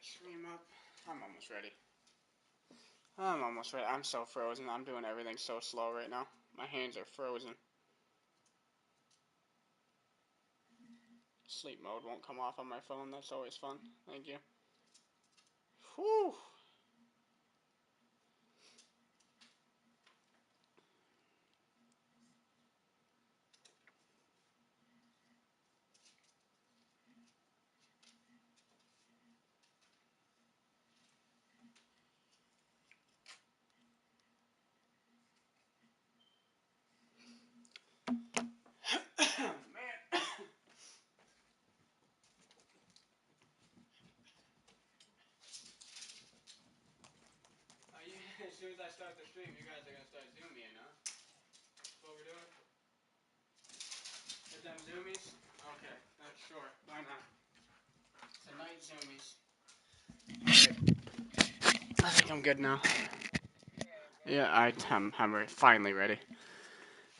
Stream up. I'm almost ready. I'm almost ready. I'm so frozen. I'm doing everything so slow right now. My hands are frozen. Sleep mode won't come off on my phone. That's always fun. Thank you. Whew. Man. As soon as I start the stream, you guys are gonna start zooming in, huh? That's what we're doing? Get them zoomies? Okay, that's sure. Why not? Tonight zoomies. Alright. I think I'm good now. Yeah, I'm finally ready.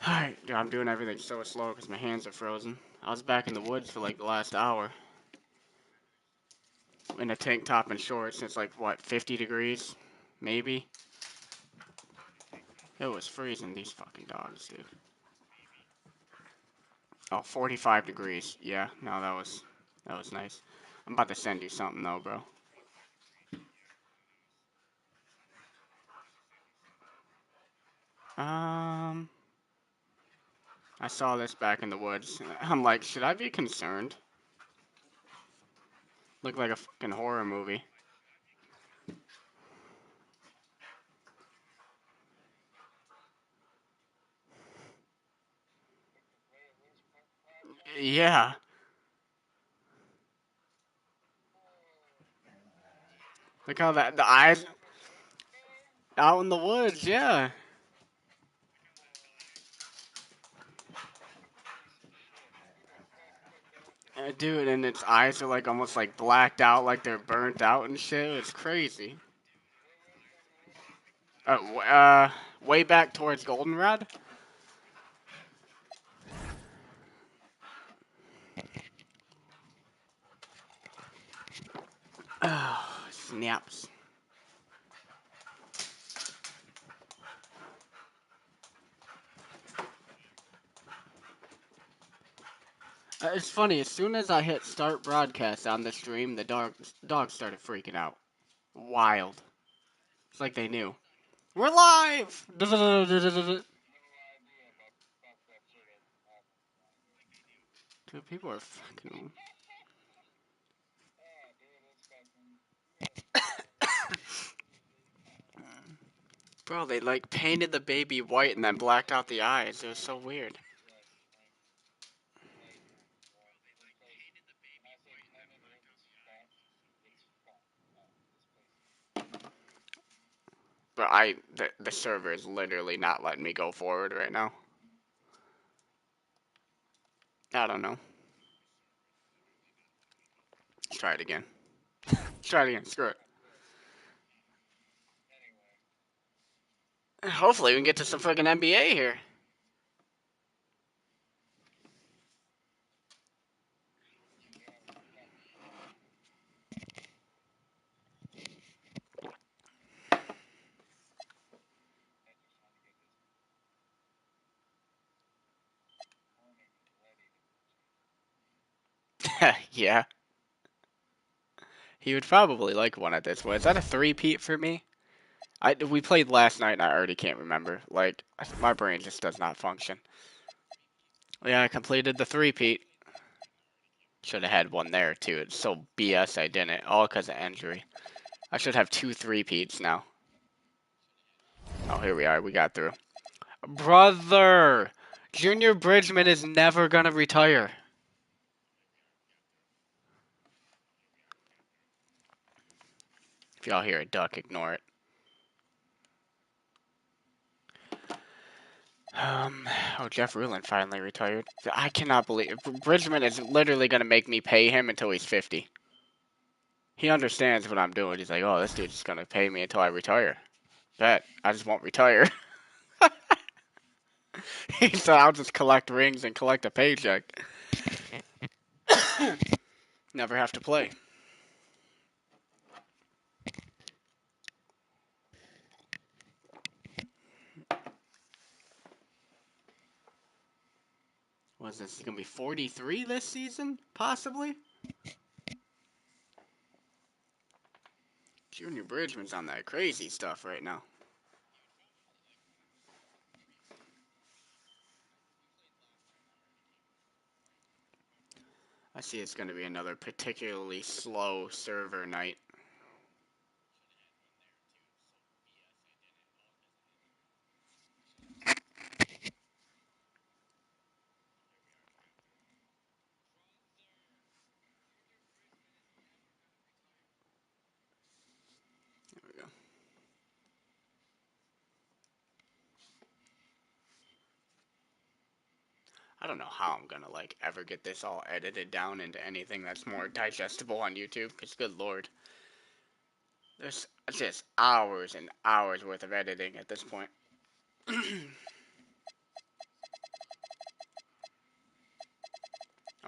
Alright, I'm doing everything so slow because my hands are frozen. I was back in the woods for like the last hour. In a tank top and shorts. It's like, what, 50 degrees? Maybe? It was freezing, these fucking dogs, dude. Oh, 45 degrees. Yeah, no, that was nice. I'm about to send you something though, bro. I saw this back in the woods. I'm like, should I be concerned? Looked like a fucking horror movie. Yeah. Look how the eyes out in the woods, yeah. Dude, and its eyes are like almost like blacked out, like they're burnt out and shit. It's crazy. Way back towards Goldenrod. Oh, snaps. It's funny. As soon as I hit start broadcast on the stream, the dogs started freaking out. Wild. It's like they knew. We're live. Dude, people are fucking. Bro, they like painted the baby white and then blacked out the eyes. It was so weird. But the server is literally not letting me go forward right now. I don't know. Let's try it again. Let's try it again. Screw it. Hopefully we can get to some fucking NBA here. Yeah. He would probably like one at this point. Is that a three-peat for me? We played last night and I already can't remember. Like, my brain just does not function. Yeah, I completed the three-peat. Should have had one there, too. It's so BS I didn't. All because of injury. I should have 2 three-peats now. Oh, here we are. We got through. Brother! Junior Bridgman is never gonna retire. If y'all hear a duck, ignore it. Oh, Jeff Ruland finally retired. I cannot believe Bridgman is literally gonna make me pay him until he's 50. He understands what I'm doing. He's like, oh, this dude's just gonna pay me until I retire. Bet. I just won't retire. He said, I'll just collect rings and collect a paycheck. Never have to play. Was this gonna be 43 this season? Possibly? Junior Bridgman's on that crazy stuff right now. I see it's gonna be another particularly slow server night. There we go. I don't know how I'm gonna like ever get this all edited down into anything that's more digestible on YouTube, because good lord. There's just hours and hours worth of editing at this point.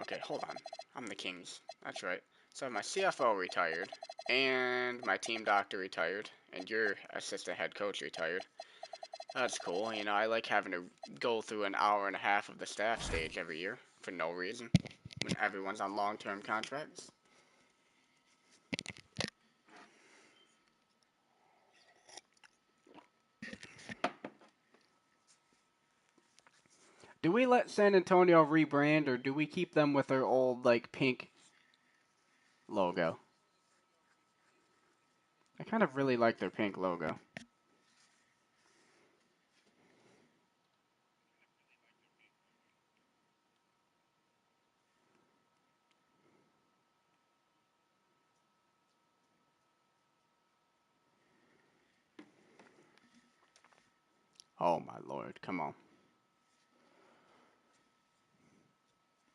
Okay, hold on. I'm the Kings. That's right. So my CFO retired, and my team doctor retired, and your assistant head coach retired. That's cool. You know, I like having to go through an hour and a half of the staff stage every year for no reason when everyone's on long-term contracts. Do we let San Antonio rebrand, or do we keep them with their old, like, pink logo? I kind of really like their pink logo. Oh my lord, come on.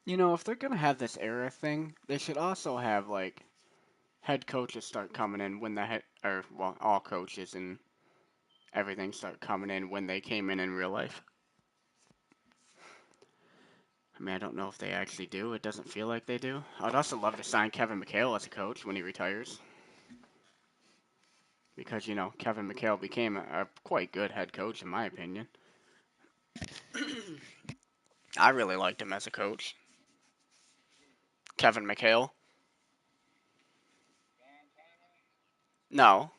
You know, if they're gonna have this era thing, they should also have, like, head coaches start coming in when the head, or, well, all coaches and everything start coming in when they came in real life. I mean, I don't know if they actually do. It doesn't feel like they do. I'd also love to sign Kevin McHale as a coach when he retires. Because, you know, Kevin McHale became a quite good head coach, in my opinion. I really liked him as a coach. Kevin McHale. No.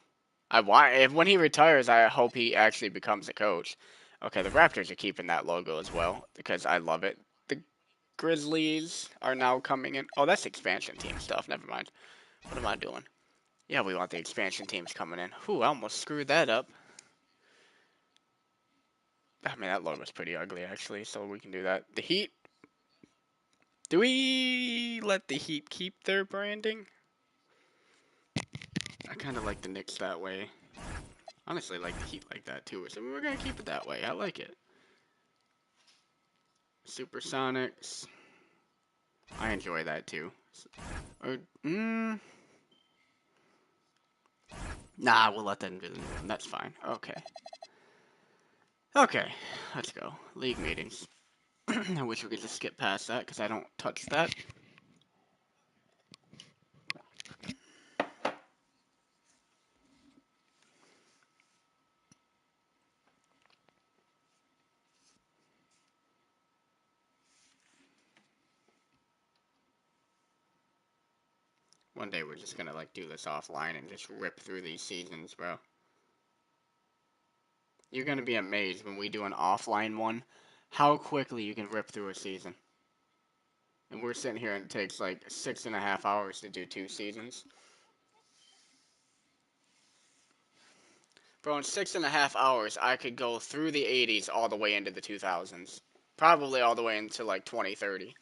When he retires, I hope he actually becomes a coach. Okay, the Raptors are keeping that logo as well because I love it. The Grizzlies are now coming in. Oh, that's expansion team stuff. Never mind. What am I doing? Yeah, we want the expansion teams coming in. Whew, I almost screwed that up. I mean, that logo's pretty ugly, actually, so we can do that. The Heat. Do we let the Heat keep their branding? I kind of like the Knicks that way. Honestly, I like the Heat like that, too. So we're going to keep it that way. I like it. Supersonics. I enjoy that, too. Or, nah, we'll let them do the new one. That's fine. Okay. Okay, let's go. League meetings. I wish we could just skip past that, because I don't touch that. One day we're just gonna, like, do this offline and just rip through these seasons, bro. You're gonna be amazed when we do an offline one, how quickly you can rip through a season. And we're sitting here and it takes, like, 6.5 hours to do 2 seasons. Bro, in 6.5 hours, I could go through the 80s all the way into the 2000s. Probably all the way into, like, 2030.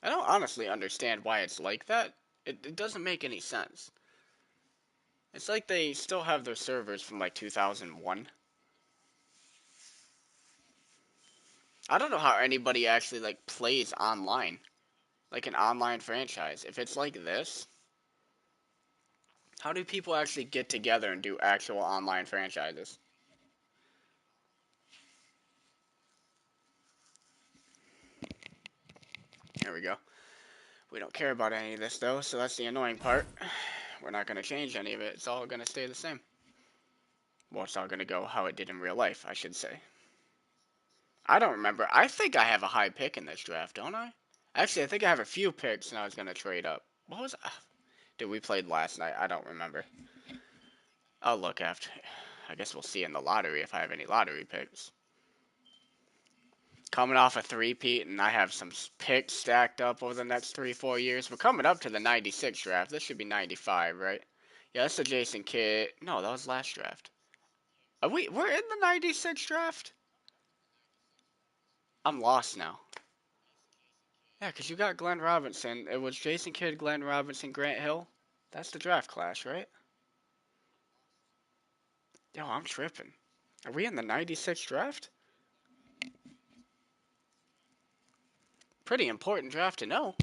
I don't honestly understand why it's like that. It doesn't make any sense. It's like they still have their servers from, like, 2001. I don't know how anybody actually, like, plays online. Like an online franchise. If it's like this, how do people actually get together and do actual online franchises? There we go. We don't care about any of this, though, so that's the annoying part. We're not going to change any of it. It's all going to stay the same. Well, it's all going to go how it did in real life, I should say. I don't remember. I think I have a high pick in this draft, don't I? Actually, I think I have a few picks, and I was going to trade up. What was... Dude, we played last night. I don't remember. I'll look after. I guess we'll see in the lottery if I have any lottery picks. Coming off a three-peat, and I have some picks stacked up over the next 3-4 years. We're coming up to the 96 draft. This should be 95, right? Yeah, that's the Jason Kidd. No, that was last draft. We're in the 96 draft? I'm lost now. Yeah, because you got Glenn Robinson. It was Jason Kidd, Glenn Robinson, Grant Hill. That's the draft class, right? Yo, I'm tripping. Are we in the 96 draft? Pretty important draft to know.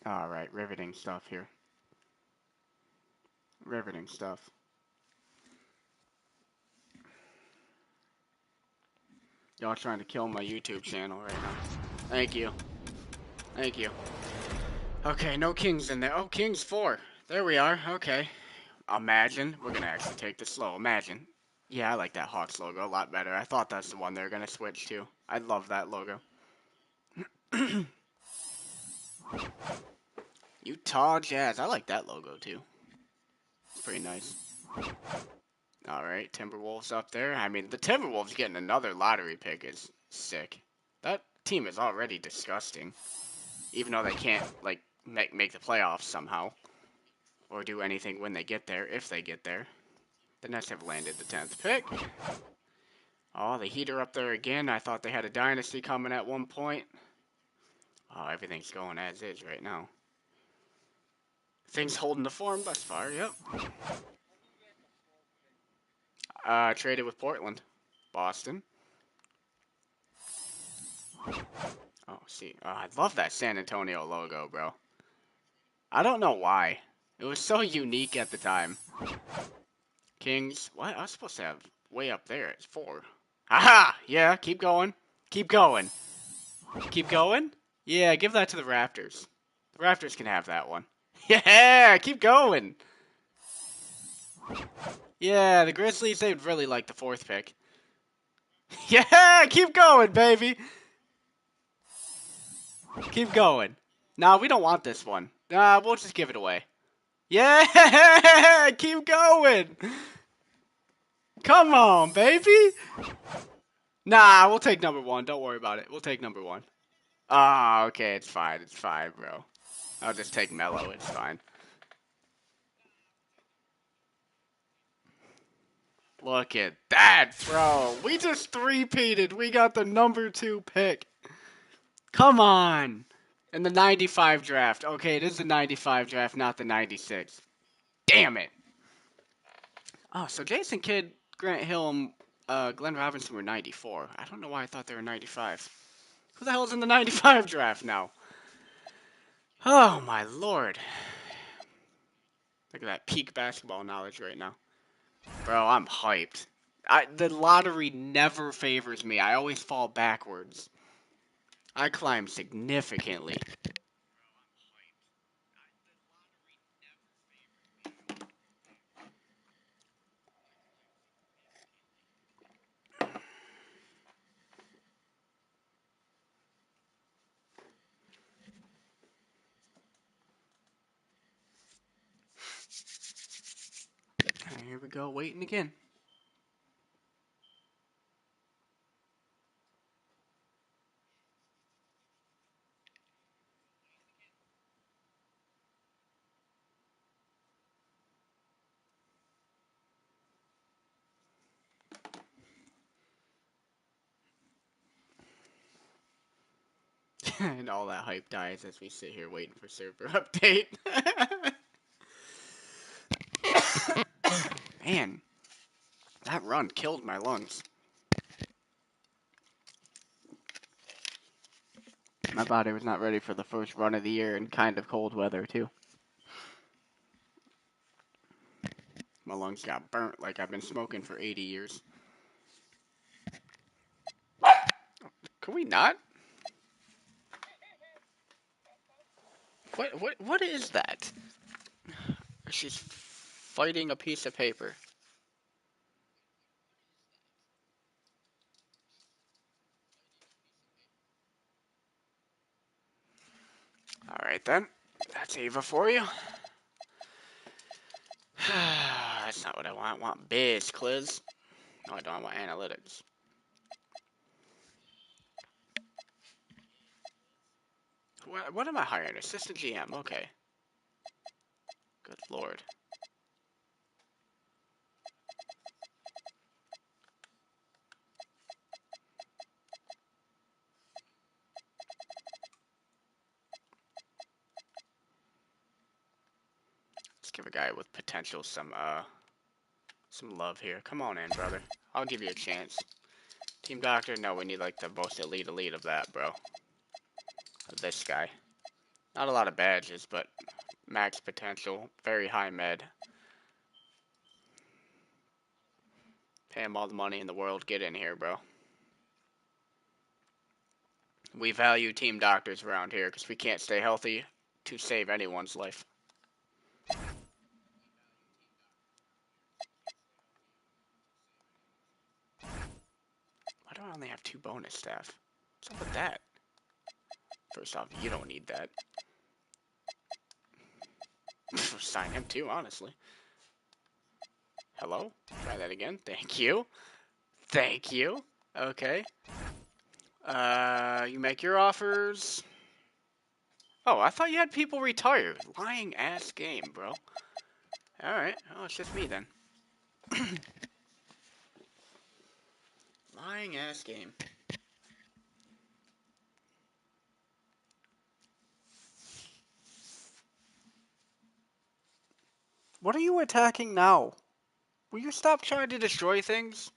Alright, riveting stuff here. Riveting stuff. Y'all trying to kill my YouTube channel right now. Thank you. Thank you. Okay, no kings in there. Oh, kings 4. There we are. Okay. Imagine. We're gonna actually take this slow. Imagine. Yeah, I like that Hawks logo a lot better. I thought that's the one they were gonna switch to. I love that logo. Utah Jazz. I like that logo too. It's pretty nice. Alright, Timberwolves up there. I mean, the Timberwolves getting another lottery pick is sick. That team is already disgusting. Even though they can't, like, make the playoffs somehow. Or do anything when they get there, if they get there. The Nets have landed the 10th pick. Oh, the Heat are up there again. I thought they had a dynasty coming at one point. Oh, everything's going as is right now. Things holding the form thus far, yep. Traded with Portland. Boston. Oh, see. I love that San Antonio logo, bro. I don't know why. It was so unique at the time. Kings. What? I was supposed to have way up there. It's 4. Aha! Yeah, keep going. Keep going. Keep going? Yeah, give that to the Raptors. The Raptors can have that one. Yeah, keep going. Yeah, the Grizzlies, they'd really like the 4th pick. Yeah, keep going, baby. Keep going. Nah, we don't want this one. Nah, we'll just give it away. Yeah, keep going. Come on, baby. Nah, we'll take number 1. Don't worry about it. We'll take number 1. Ah, okay, it's fine. It's fine, bro. I'll just take Melo. It's fine. Look at that, bro. We just three-peated. We got the number 2 pick. Come on. In the 95 draft. Okay, it is the 95 draft, not the 96. Damn it. Oh, so Jason Kidd, Grant Hill, and Glenn Robinson were 94. I don't know why I thought they were 95. Who the hell is in the 95 draft now? Oh, my lord. Look at that peak basketball knowledge right now. Bro, I'm hyped. The lottery never favors me. I always fall backwards. I climb significantly. Here we go, waiting again. And all that hype dies as we sit here waiting for server update. Man, that run killed my lungs. My body was not ready for the first run of the year in kind of cold weather, too. My lungs got burnt like I've been smoking for 80 years. Can we not? What is that? She's fighting a piece of paper. Alright then. That's Ava for you. That's not what I want. I want biz, Cliz. No, I don't. I want analytics. What am I hiring? Assistant GM. Okay. Good lord. Let's give a guy with potential some love here. Come on in, brother. I'll give you a chance. Team Doctor? No, we need like the most elite of that, bro. This guy. Not a lot of badges, but max potential. Very high med. Pay him all the money in the world. Get in here, bro. We value team doctors around here because we can't stay healthy to save anyone's life. Why do I only have 2 bonus staff? What's up with that? First off, you don't need that. Sign him too, honestly. Hello? Try that again. Thank you. Thank you. Okay. You make your offers. Oh, I thought you had people retire. Lying ass game, bro. Alright. Oh, it's just me then. Lying ass game. What are you attacking now? Will you stop trying to destroy things?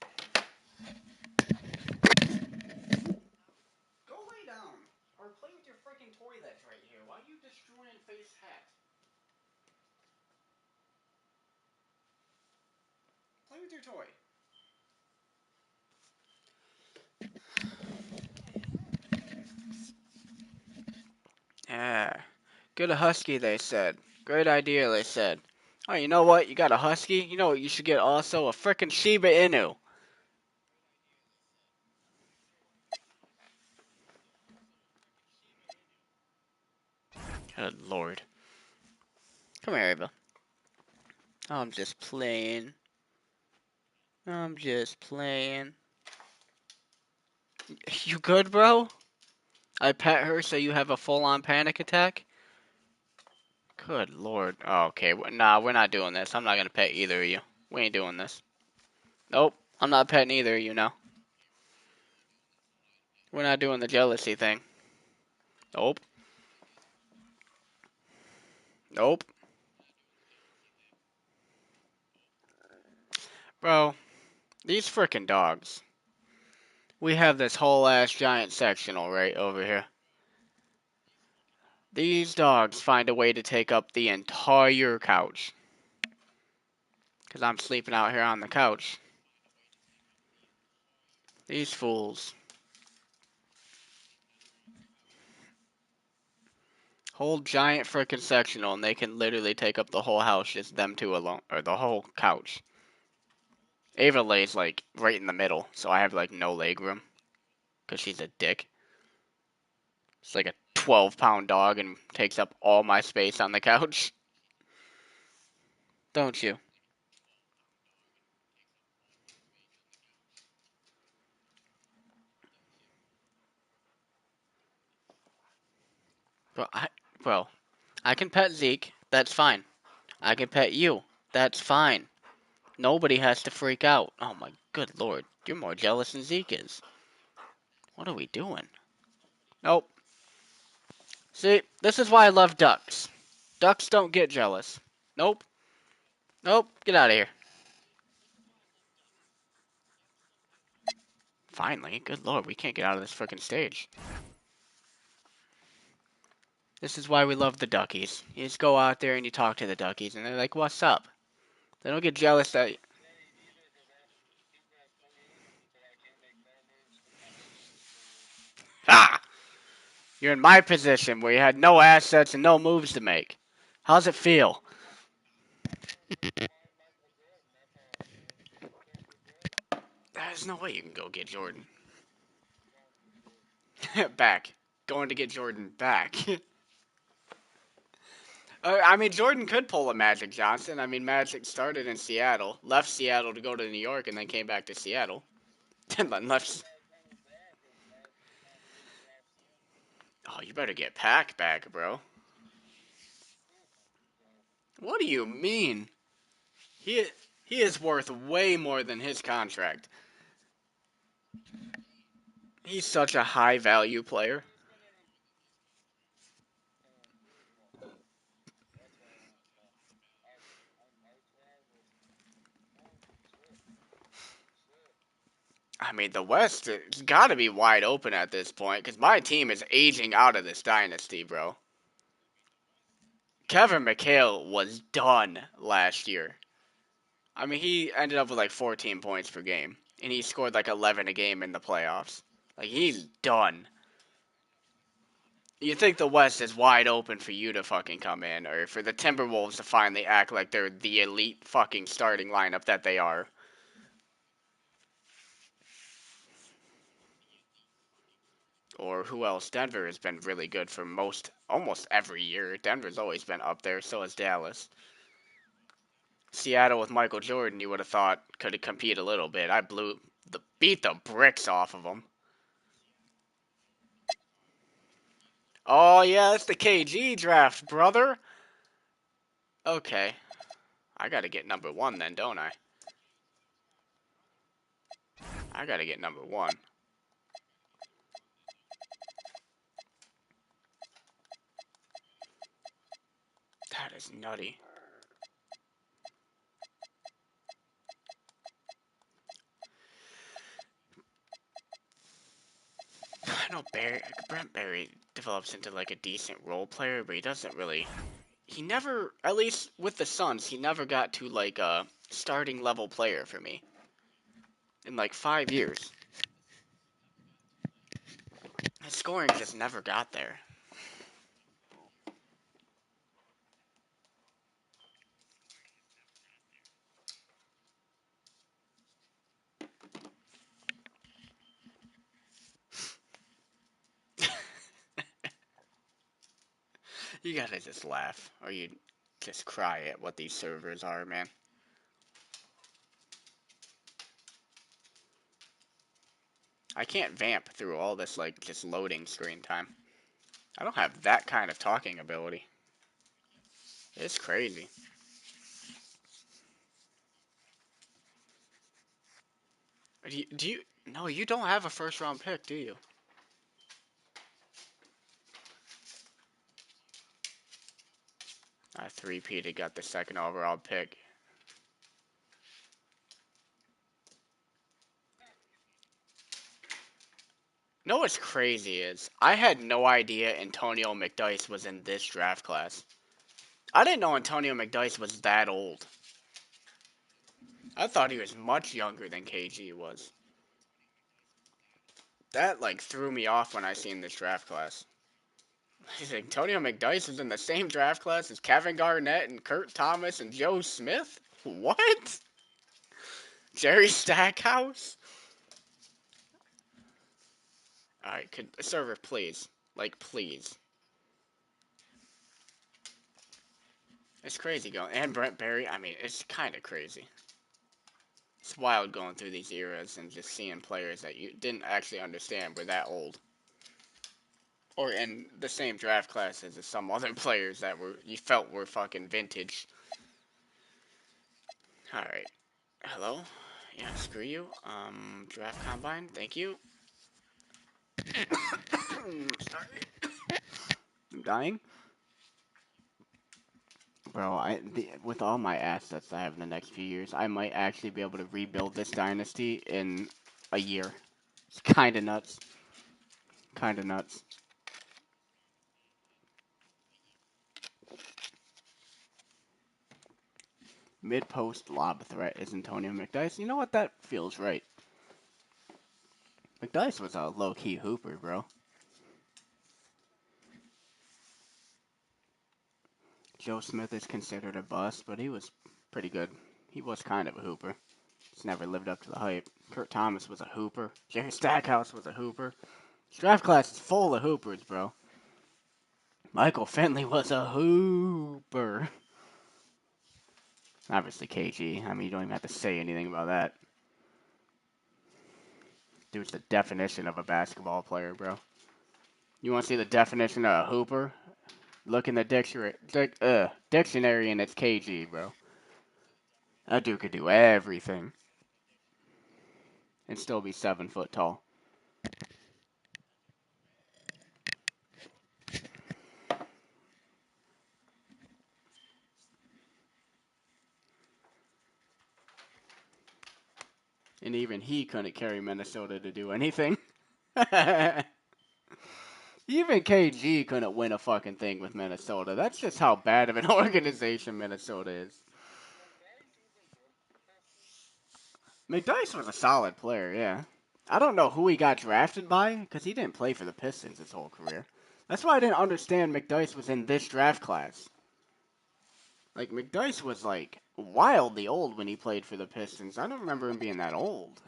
Go lay down. Or play with your freaking toy that's right here. Why are you destroying Face Hat? Play with your toy. Yeah. Get a husky, they said. Great idea, they said. Oh, you know what? You got a husky? You know what you should get also? A frickin' Shiba Inu. Good lord. Come here, Ava. I'm just playing. I'm just playing. You good, bro? I pet her so you have a full-on panic attack? Good lord. Oh, okay. Nah, we're not doing this. I'm not gonna pet either of you. We ain't doing this. Nope. I'm not petting either of you now. We're not doing the jealousy thing. Nope. Nope. Bro, these frickin' dogs. We have this whole ass giant sectional right over here. These dogs find a way to take up the entire couch. Because I'm sleeping out here on the couch. These fools. Whole giant frickin' sectional, and they can literally take up the whole house, just them two alone, or the whole couch. Ava lays, like, right in the middle, so I have, like, no leg room. Because she's a dick. It's like a 12-pound dog and takes up all my space on the couch. Don't you? Bro, I can pet Zeke. That's fine. I can pet you. That's fine. Nobody has to freak out. Oh my good lord. You're more jealous than Zeke is. What are we doing? Nope. See, this is why I love ducks. Ducks don't get jealous. Nope. Nope. Get out of here. Finally. Good lord, we can't get out of this frickin' stage. This is why we love the duckies. You just go out there and you talk to the duckies, and they're like, what's up? They don't get jealous that. Ah! You're in my position where you had no assets and no moves to make. How's it feel? There's no way you can go get Jordan. Back. Going to get Jordan back. I mean, Jordan could pull a Magic Johnson. I mean, Magic started in Seattle, left Seattle to go to New York, and then came back to Seattle. And then left. Oh, you better get Pack back, bro. What do you mean? He he is worth way more than his contract. He's such a high value player. I mean, the West has got to be wide open at this point because my team is aging out of this dynasty, bro. Kevin McHale was done last year. I mean, he ended up with like 14 points per game, and he scored like 11 a game in the playoffs. Like, he's done. You think the West is wide open for you to fucking come in, or for the Timberwolves to finally act like they're the elite fucking starting lineup that they are. Or who else? Denver has been really good for almost every year. Denver's always been up there, so has Dallas. Seattle with Michael Jordan, you would have thought could compete a little bit. Beat the bricks off of them. Oh yeah, it's the KG draft, brother. Okay, I gotta get number one then, don't I? I gotta get number one. That is nutty. I know Brent Barry develops into like a decent role player, but he doesn't really. He never, at least with the Suns, he never got to like a starting level player for me in like 5 years. His scoring just never got there. You gotta just laugh, or you just cry at what these servers are, man. I can't vamp through all this like just loading screen time. I don't have that kind of talking ability. It's crazy. Do you? No, you don't have a first round pick, do you? I three-peated, got the second overall pick. You know what's crazy is I had no idea Antonio McDyess was in this draft class. I didn't know Antonio McDyess was that old. I thought he was much younger than KG was. That like threw me off when I seen this draft class. Antonio McDyess is in the same draft class as Kevin Garnett and Kurt Thomas and Joe Smith? What? Jerry Stackhouse? Alright, could server please. Like please. It's crazy going. And Brent Barry, I mean, it's kind of crazy. It's wild going through these eras and just seeing players that you didn't actually understand were that old. Or in the same draft classes as some other players that you felt were fucking vintage. Alright. Hello? Yeah, screw you. Draft combine, thank you. Sorry. I'm dying. Bro, with all my assets I have in the next few years, I might actually be able to rebuild this dynasty in a year. It's kind of nuts. Kind of nuts. Mid-post lob threat is Antonio McDyess. You know what? That feels right. McDyess was a low-key hooper, bro. Joe Smith is considered a bust, but he was pretty good. He was kind of a hooper. Just never lived up to the hype. Kurt Thomas was a hooper. Jerry Stackhouse was a hooper. This draft class is full of hoopers, bro. Michael Finley was a hooper. Obviously, KG. I mean, you don't even have to say anything about that. Dude's the definition of a basketball player, bro. You want to see the definition of a hooper? Look in the dictionary and it's KG, bro. That dude could do everything and still be 7 foot tall. And even he couldn't carry Minnesota to do anything. Even KG couldn't win a fucking thing with Minnesota. That's just how bad of an organization Minnesota is. McDyess was a solid player, yeah. I don't know who he got drafted by because he didn't play for the Pistons his whole career. That's why I didn't understand McDyess was in this draft class. Like, McDyess was, like, wildly old when he played for the Pistons. I don't remember him being that old.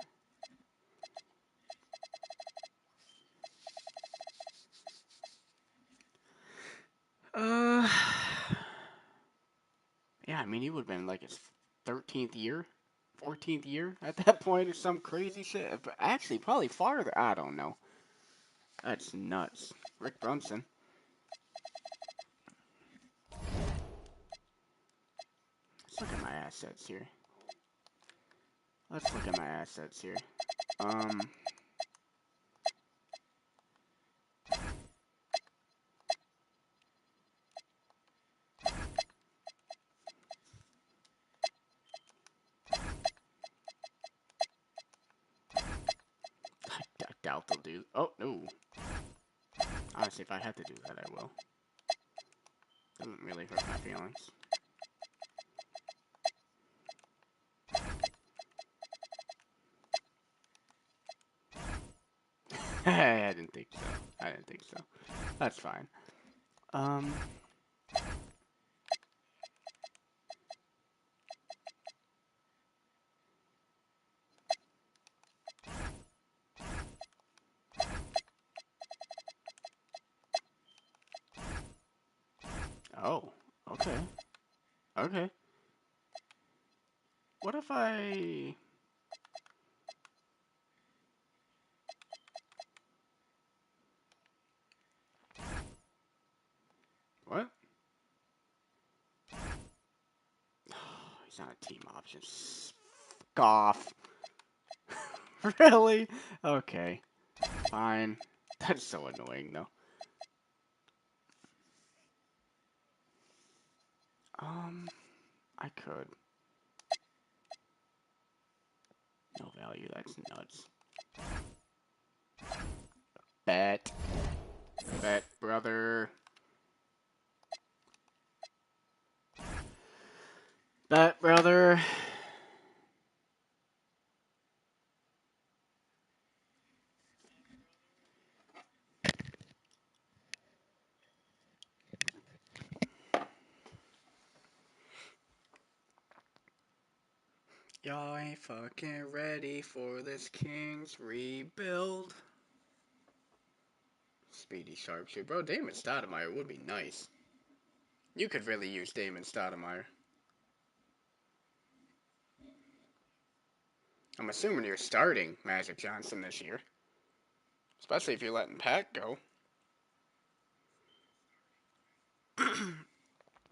Yeah, I mean, he would have been, like, his 13th year, 14th year at that point or some crazy shit. But actually, probably farther. I don't know. That's nuts. Rick Brunson. Let's look at my assets here. I doubt they'll do. Oh, no. Honestly, if I had to do that, I will. Doesn't really hurt my feelings. I didn't think so. That's fine. Oh, okay. Okay. What if I... What? He's not a team option. Fuck off. Really? Okay. Fine. That's so annoying, though. I could. No value, that's nuts. Bet. Bet, brother. Bet, brother. Y'all ain't fucking ready for this Kings rebuild. Speedy sharpshooter. Bro, Damon Stoudemire would be nice. You could really use Damon Stoudemire. I'm assuming you're starting Magic Johnson this year. Especially if you're letting Pat go.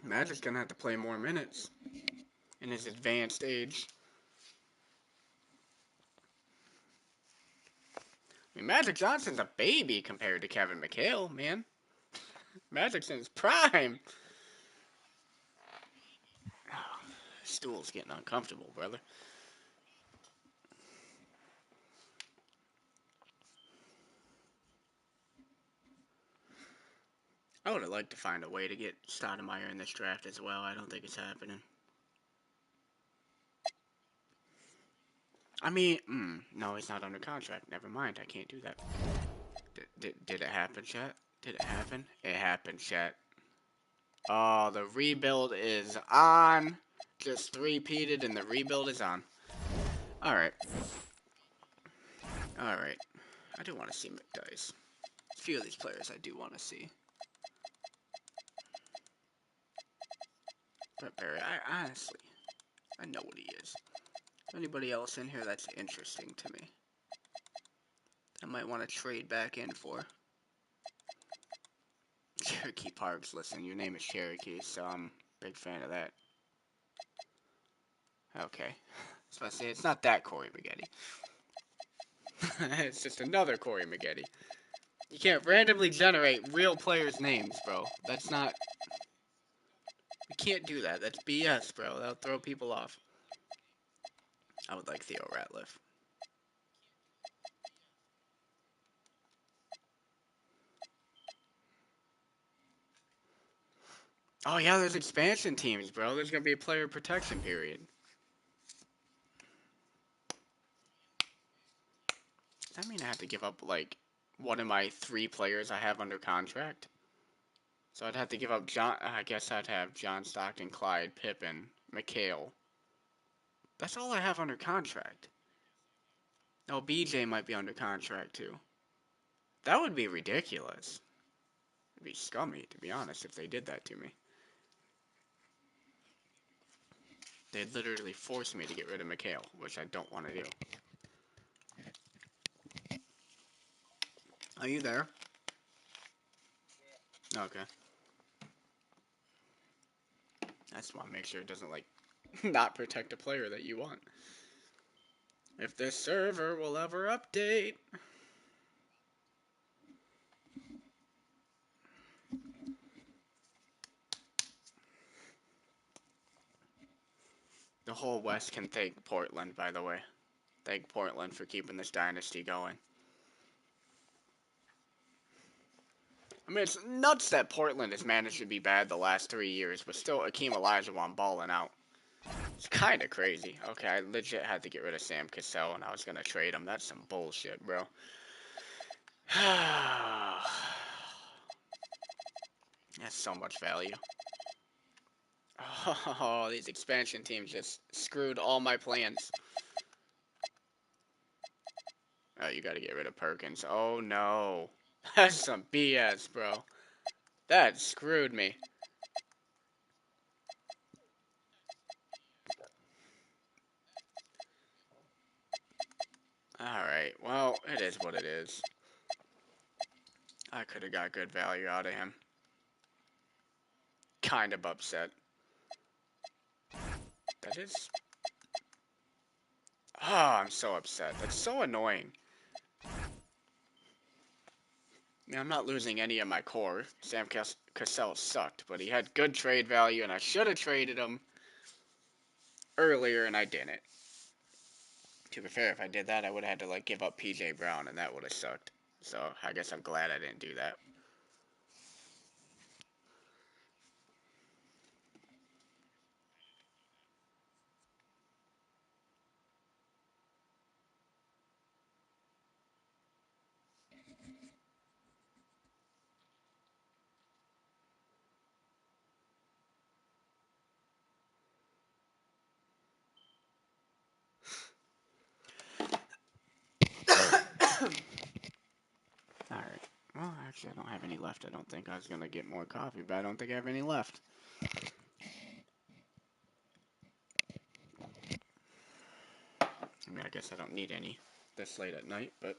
Magic's gonna have to play more minutes in his advanced age. I mean, Magic Johnson's a baby compared to Kevin McHale, man. Magic's in his prime. Oh, stool's getting uncomfortable, brother. I would have liked to find a way to get Stoudemire in this draft as well. I don't think it's happening. I mean, no, he's not under contract. Never mind, I can't do that. Did it happen, chat? Did it happen? It happened, chat. Oh, the rebuild is on. Just three-peated and the rebuild is on. Alright. Alright. I do want to see McDice. A few of these players I do want to see. Brett Barry, I honestly, I know what he is. Anybody else in here that's interesting to me? I might want to trade back in for. Cherokee Parks, listen, your name is Cherokee, so I'm a big fan of that. Okay. So I say it's not that Corey Maggette. It's just another Corey Maggette. You can't randomly generate real players' names, bro. That's not... You can't do that. That's BS, bro. That'll throw people off. I would like Theo Ratliff. Oh, yeah, there's expansion teams, bro. There's going to be a player protection period. Does that mean I have to give up, like, one of my 3 players I have under contract? So I'd have to give up John... I guess I'd have John Stockton, Clyde, Pippen, McHale. That's all I have under contract. Oh, BJ might be under contract, too. That would be ridiculous. It'd be scummy, to be honest, if they did that to me. They'd literally force me to get rid of McHale, which I don't want to do. Are you there? Okay. I just want to make sure it doesn't, like, not protect a player that you want. If this server will ever update. The whole West can thank Portland, by the way. Thank Portland for keeping this dynasty going. I mean, it's nuts that Portland has managed to be bad the last 3 years, but still Akeem Olajuwon balling out. It's kind of crazy. Okay, I legit had to get rid of Sam Cassell, and I was going to trade him. That's some bullshit, bro. That's so much value. Oh, these expansion teams just screwed all my plans. Oh, you gotta get rid of Perkins. Oh, no. That's some BS, bro. That screwed me. Alright, well, it is what it is. I could have got good value out of him. Kind of upset. That is... Oh, I'm so upset. That's so annoying. I mean, I'm not losing any of my core. Sam Cassell sucked, but he had good trade value, and I should have traded him earlier, and I didn't. To be fair, if I did that, I would have had to, like, give up PJ Brown, and that would have sucked. So, I guess I'm glad I didn't do that. Alright. Well, actually, I don't have any left. I don't think I was going to get more coffee, but I don't think I have any left. I mean, I guess I don't need any this late at night, but...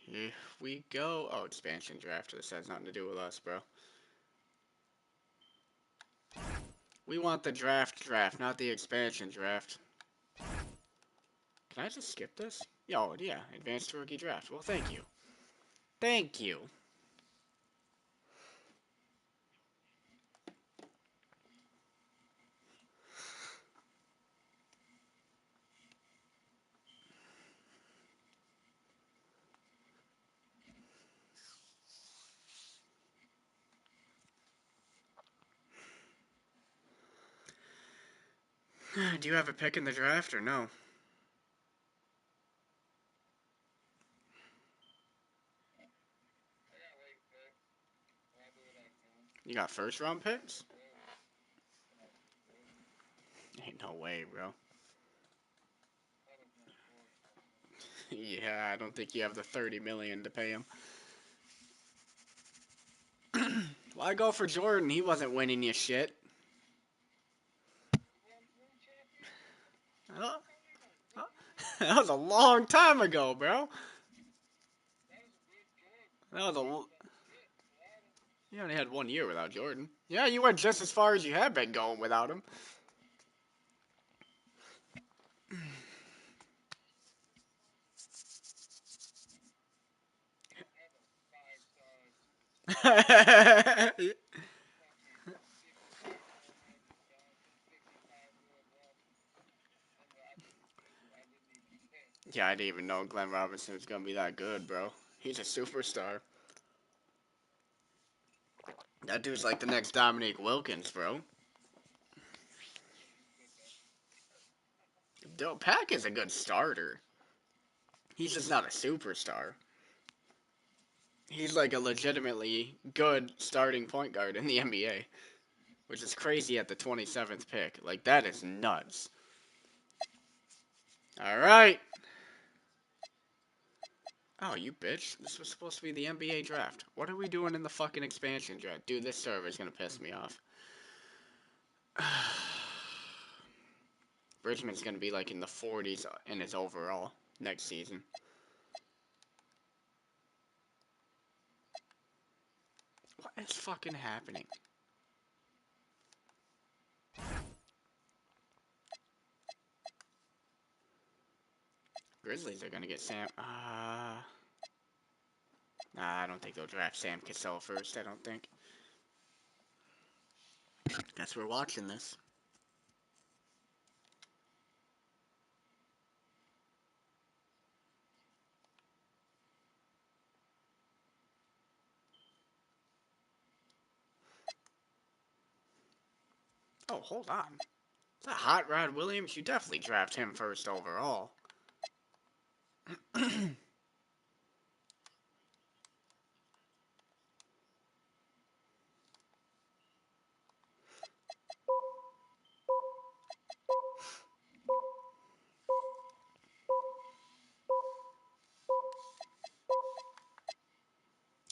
Here we go. Oh, expansion draft. This has nothing to do with us, bro. We want the draft, not the expansion draft. Can I just skip this? Oh, yeah. Advanced rookie draft. Well, thank you. Thank you. Do you have a pick in the draft or no? You got first round picks? Ain't no way, bro. Yeah, I don't think you have the 30 million to pay him. Why go for Jordan? He wasn't winning you shit. Oh, oh, that was a long time ago, bro. That was a. You only had 1 year without Jordan. Yeah, you went just as far as you have been going without him. Yeah, I didn't even know Glenn Robinson was gonna be that good, bro. He's a superstar. That dude's like the next Dominique Wilkins, bro. Pack is a good starter. He's just not a superstar. He's like a legitimately good starting point guard in the NBA, which is crazy at the 27th pick. Like, that is nuts. All right. Oh, you bitch. This was supposed to be the NBA draft. What are we doing in the fucking expansion draft? Dude, this server's gonna piss me off. Bridgman's gonna be like in the 40s in his overall next season. What is fucking happening? Grizzlies are gonna get Sam. Nah, I don't think they'll draft Sam Cassell first. I don't think. Guess we're watching this. Oh, hold on. Is that Hot Rod Williams? You definitely draft him first overall.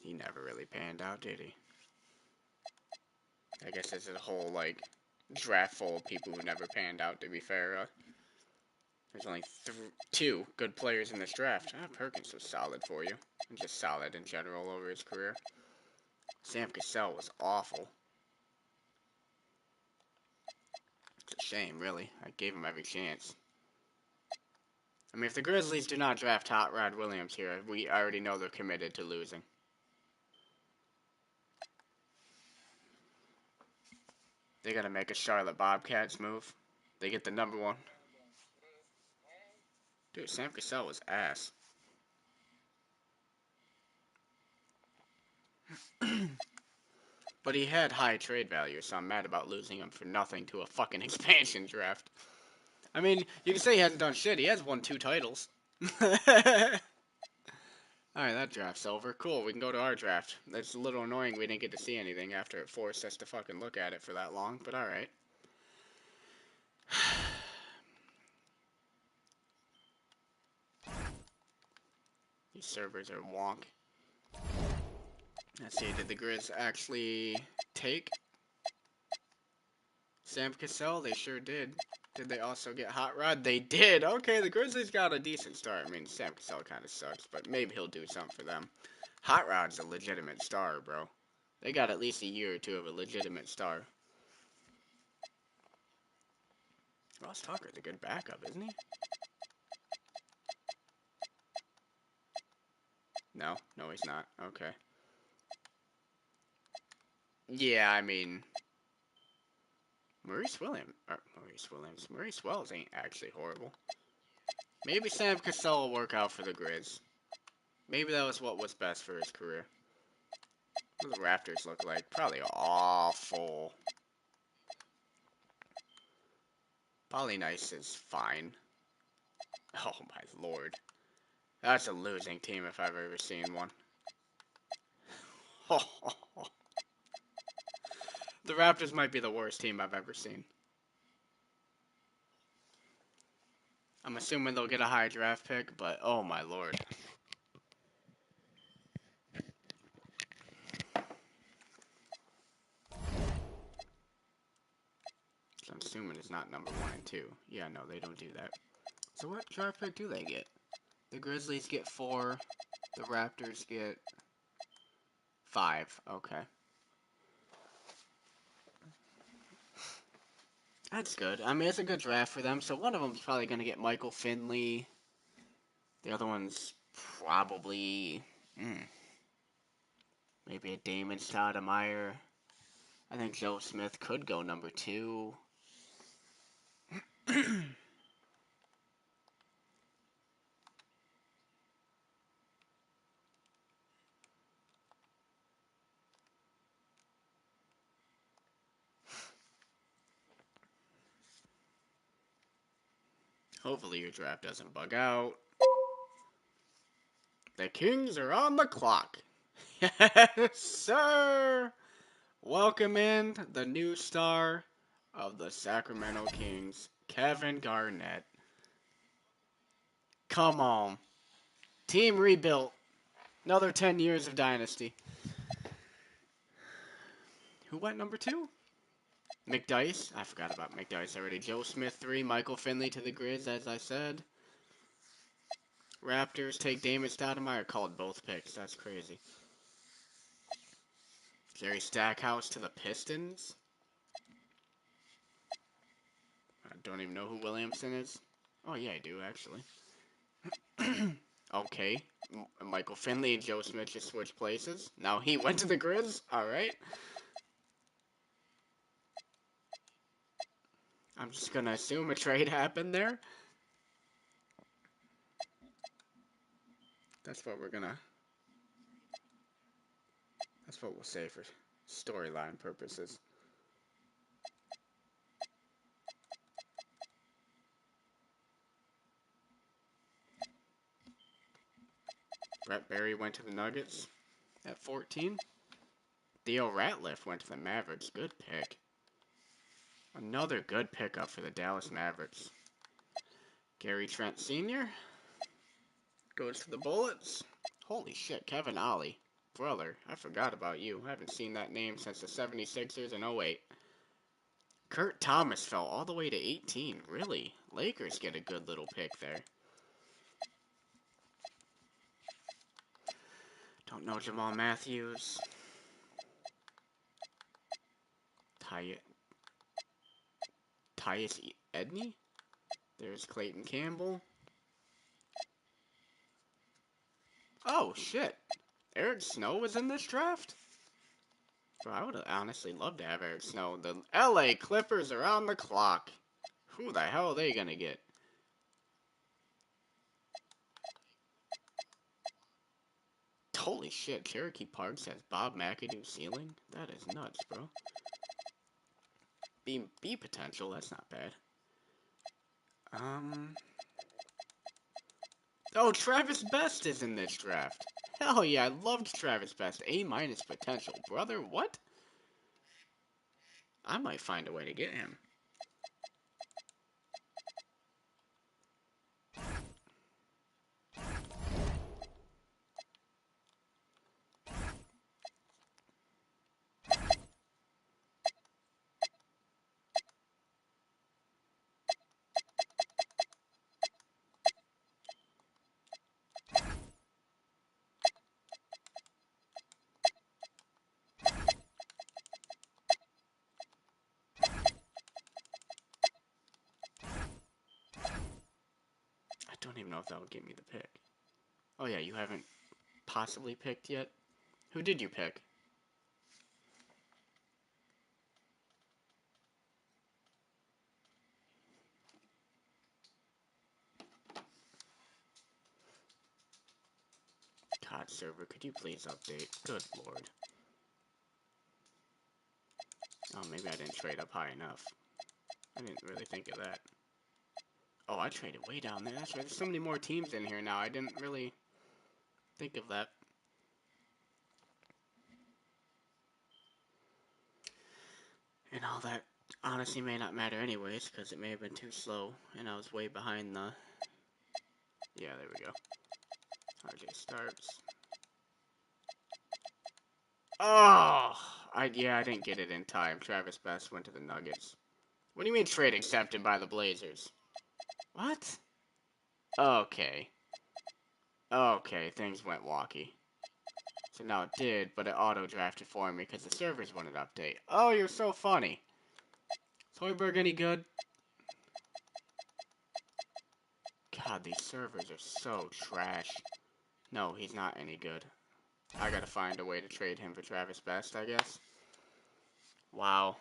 He never really panned out, did he? I guess there's a whole, like, draft full of people who never panned out, to be fair. There's only two good players in this draft. Perkins was solid for you. And just solid in general over his career. Sam Cassell was awful. It's a shame, really. I gave him every chance. I mean, if the Grizzlies do not draft Hot Rod Williams here, we already know they're committed to losing. They gotta make a Charlotte Bobcats move. They get the number one. Dude, Sam Cassell was ass. But he had high trade value, so I'm mad about losing him for nothing to a fucking expansion draft. I mean, you can say he hasn't done shit. He has won 2 titles. Alright, that draft's over. Cool, we can go to our draft. That's a little annoying we didn't get to see anything after it forced us to fucking look at it for that long, but alright. These servers are wonk. Let's see, did the Grizz actually take Sam Cassell? They sure did. Did they also get Hot Rod? They did! Okay, the Grizzlies got a decent start. I mean, Sam Cassell kind of sucks, but maybe he'll do something for them. Hot Rod's a legitimate star, bro. They got at least a year or two of a legitimate star. Ross Tucker's a good backup, isn't he? No, he's not. Okay. Yeah, I mean, Maurice Wells ain't actually horrible. Maybe Sam Cassell will work out for the Grizz. Maybe that was what was best for his career. What do the Raptors look like? Probably awful. Nice is fine. Oh my lord. That's a losing team if I've ever seen one. The Raptors might be the worst team I've ever seen. I'm assuming they'll get a high draft pick, but oh my lord. I'm assuming it's not number 1 and 2. Yeah, no, they don't do that. So what draft pick do they get? The Grizzlies get 4. The Raptors get 5. Okay. That's good. I mean, it's a good draft for them. So one of them's probably going to get Michael Finley. The other one's probably maybe a Damon Stoudemire. I think Joe Smith could go number 2. Hopefully your draft doesn't bug out. The Kings are on the clock. Yes, sir. Welcome in the new star of the Sacramento Kings, Kevin Garnett. Come on. Team rebuilt. Another 10 years of dynasty. Who went number 2? McDyess. I forgot about McDyess already. Joe Smith 3. Michael Finley to the Grizz, as I said. Raptors take Damon Stoudemire. Called both picks. That's crazy. Jerry Stackhouse to the Pistons. I don't even know who Williamson is. Oh, yeah, I do, actually. Okay. Michael Finley and Joe Smith just switched places. Now he went to the Grizz. Alright. I'm just going to assume a trade happened there. That's what we're going to... That's what we'll say for storyline purposes. Brett Barry went to the Nuggets at 14. Theo Ratliff went to the Mavericks. Good pick. Another good pickup for the Dallas Mavericks. Gary Trent Sr. goes to the Bullets. Holy shit, Kevin Ollie. Brother, I forgot about you. I haven't seen that name since the 76ers in 08. Kurt Thomas fell all the way to 18. Really? Lakers get a good little pick there. Don't know Jamal Matthews. Tyus Edney. There's Clayton Campbell. Oh, shit. Eric Snow was in this draft? Bro, I would have honestly loved to have Eric Snow. The LA Clippers are on the clock. Who the hell are they going to get? Holy shit, Cherokee Parks has Bob McAdoo ceiling? That is nuts, bro. B potential, that's not bad. Oh, Travis Best is in this draft. Hell yeah, I loved Travis Best. A- potential. Brother, what? I might find a way to get him. I don't even know if that would give me the pick. Oh yeah, you haven't possibly picked yet? Who did you pick? God, server, could you please update? Good lord. Oh, maybe I didn't trade up high enough. I didn't really think of that. Oh, I traded way down there. That's right. There's so many more teams in here now. I didn't really think of that. And all that honestly may not matter anyways, because it may have been too slow, and I was way behind the... Yeah, there we go. RJ starts. Oh! I didn't get it in time. Travis Best went to the Nuggets. What do you mean trade accepted by the Blazers? What? Okay. Okay, things went walkie. So now it did, but it auto-drafted for me because the servers wouldn't update. Oh, you're so funny. Is Hoiberg any good? God, these servers are so trash. No, he's not any good. I gotta find a way to trade him for Travis Best, I guess. Wow.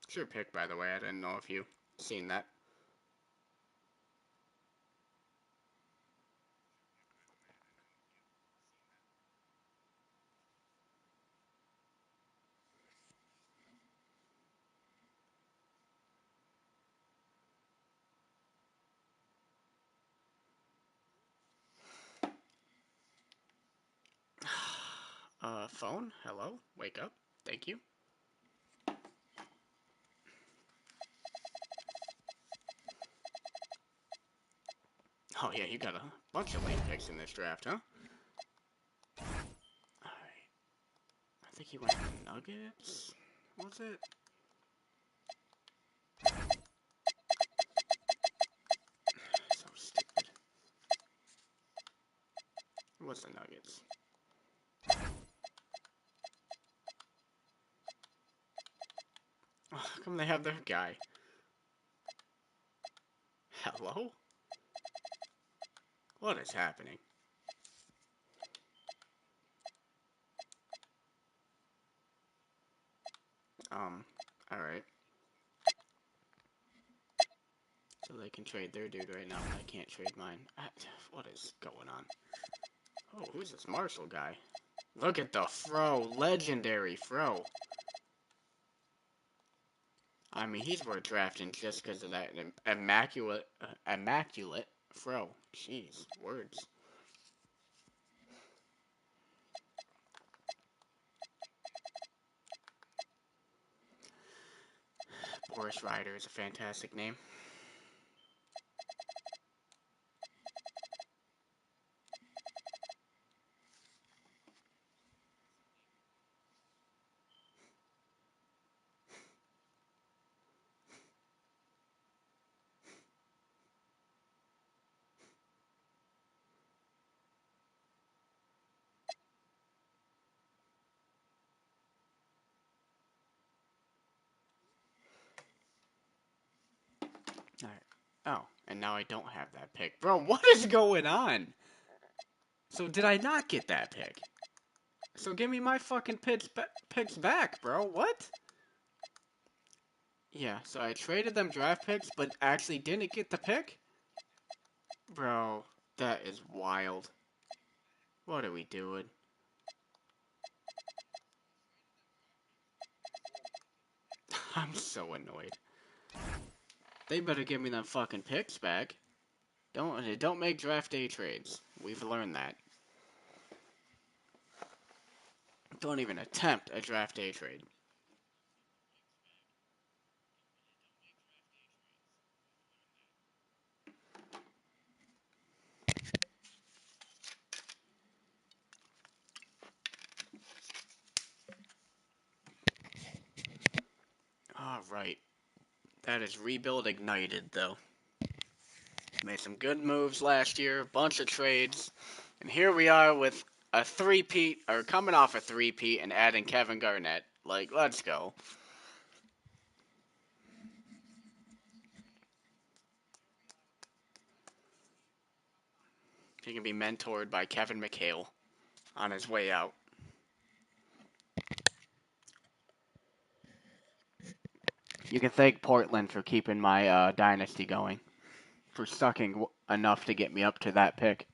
Sure pick, by the way. I didn't know if you seen that. Phone? Hello? Wake up. Thank you. Oh, yeah, you got a bunch of late picks in this draft, huh? Alright. I think he went to the Nuggets. Was it? So stupid. It was the Nuggets. Oh, how come they have their guy? Hello? What is happening? Alright. So they can trade their dude right now, but I can't trade mine. What is going on? Oh, who's this Marshall guy? Look at the Fro. Legendary Fro. I mean, he's worth drafting just because of that immaculate Fro. Jeez, words. Boris Ryder is a fantastic name. Alright. Oh, and now I don't have that pick. Bro, what is going on? So did I not get that pick? So give me my fucking picks back, bro. What? Yeah, so I traded them draft picks, but actually didn't get the pick? Bro, that is wild. What are we doing? I'm so annoyed. They better give me them fucking picks back. Don't make draft day trades. We've learned that. Don't even attempt a draft day trade. Alright. That is Rebuild Ignited, though. Made some good moves last year, bunch of trades, and here we are with a three-peat, or coming off a three-peat and adding Kevin Garnett. Like, let's go. He can be mentored by Kevin McHale on his way out. You can thank Portland for keeping my dynasty going, for sucking enough to get me up to that pick.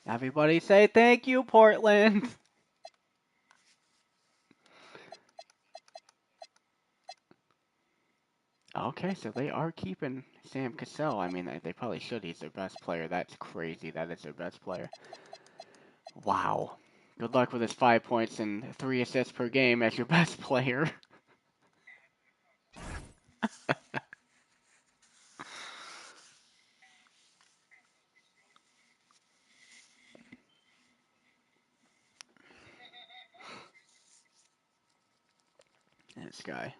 Everybody say thank you, Portland. Okay, so they are keeping Sam Cassell. I mean, they probably should. He's their best player. That's crazy. That is their best player. Wow. Good luck with his 5 points and 3 assists per game as your best player. This guy.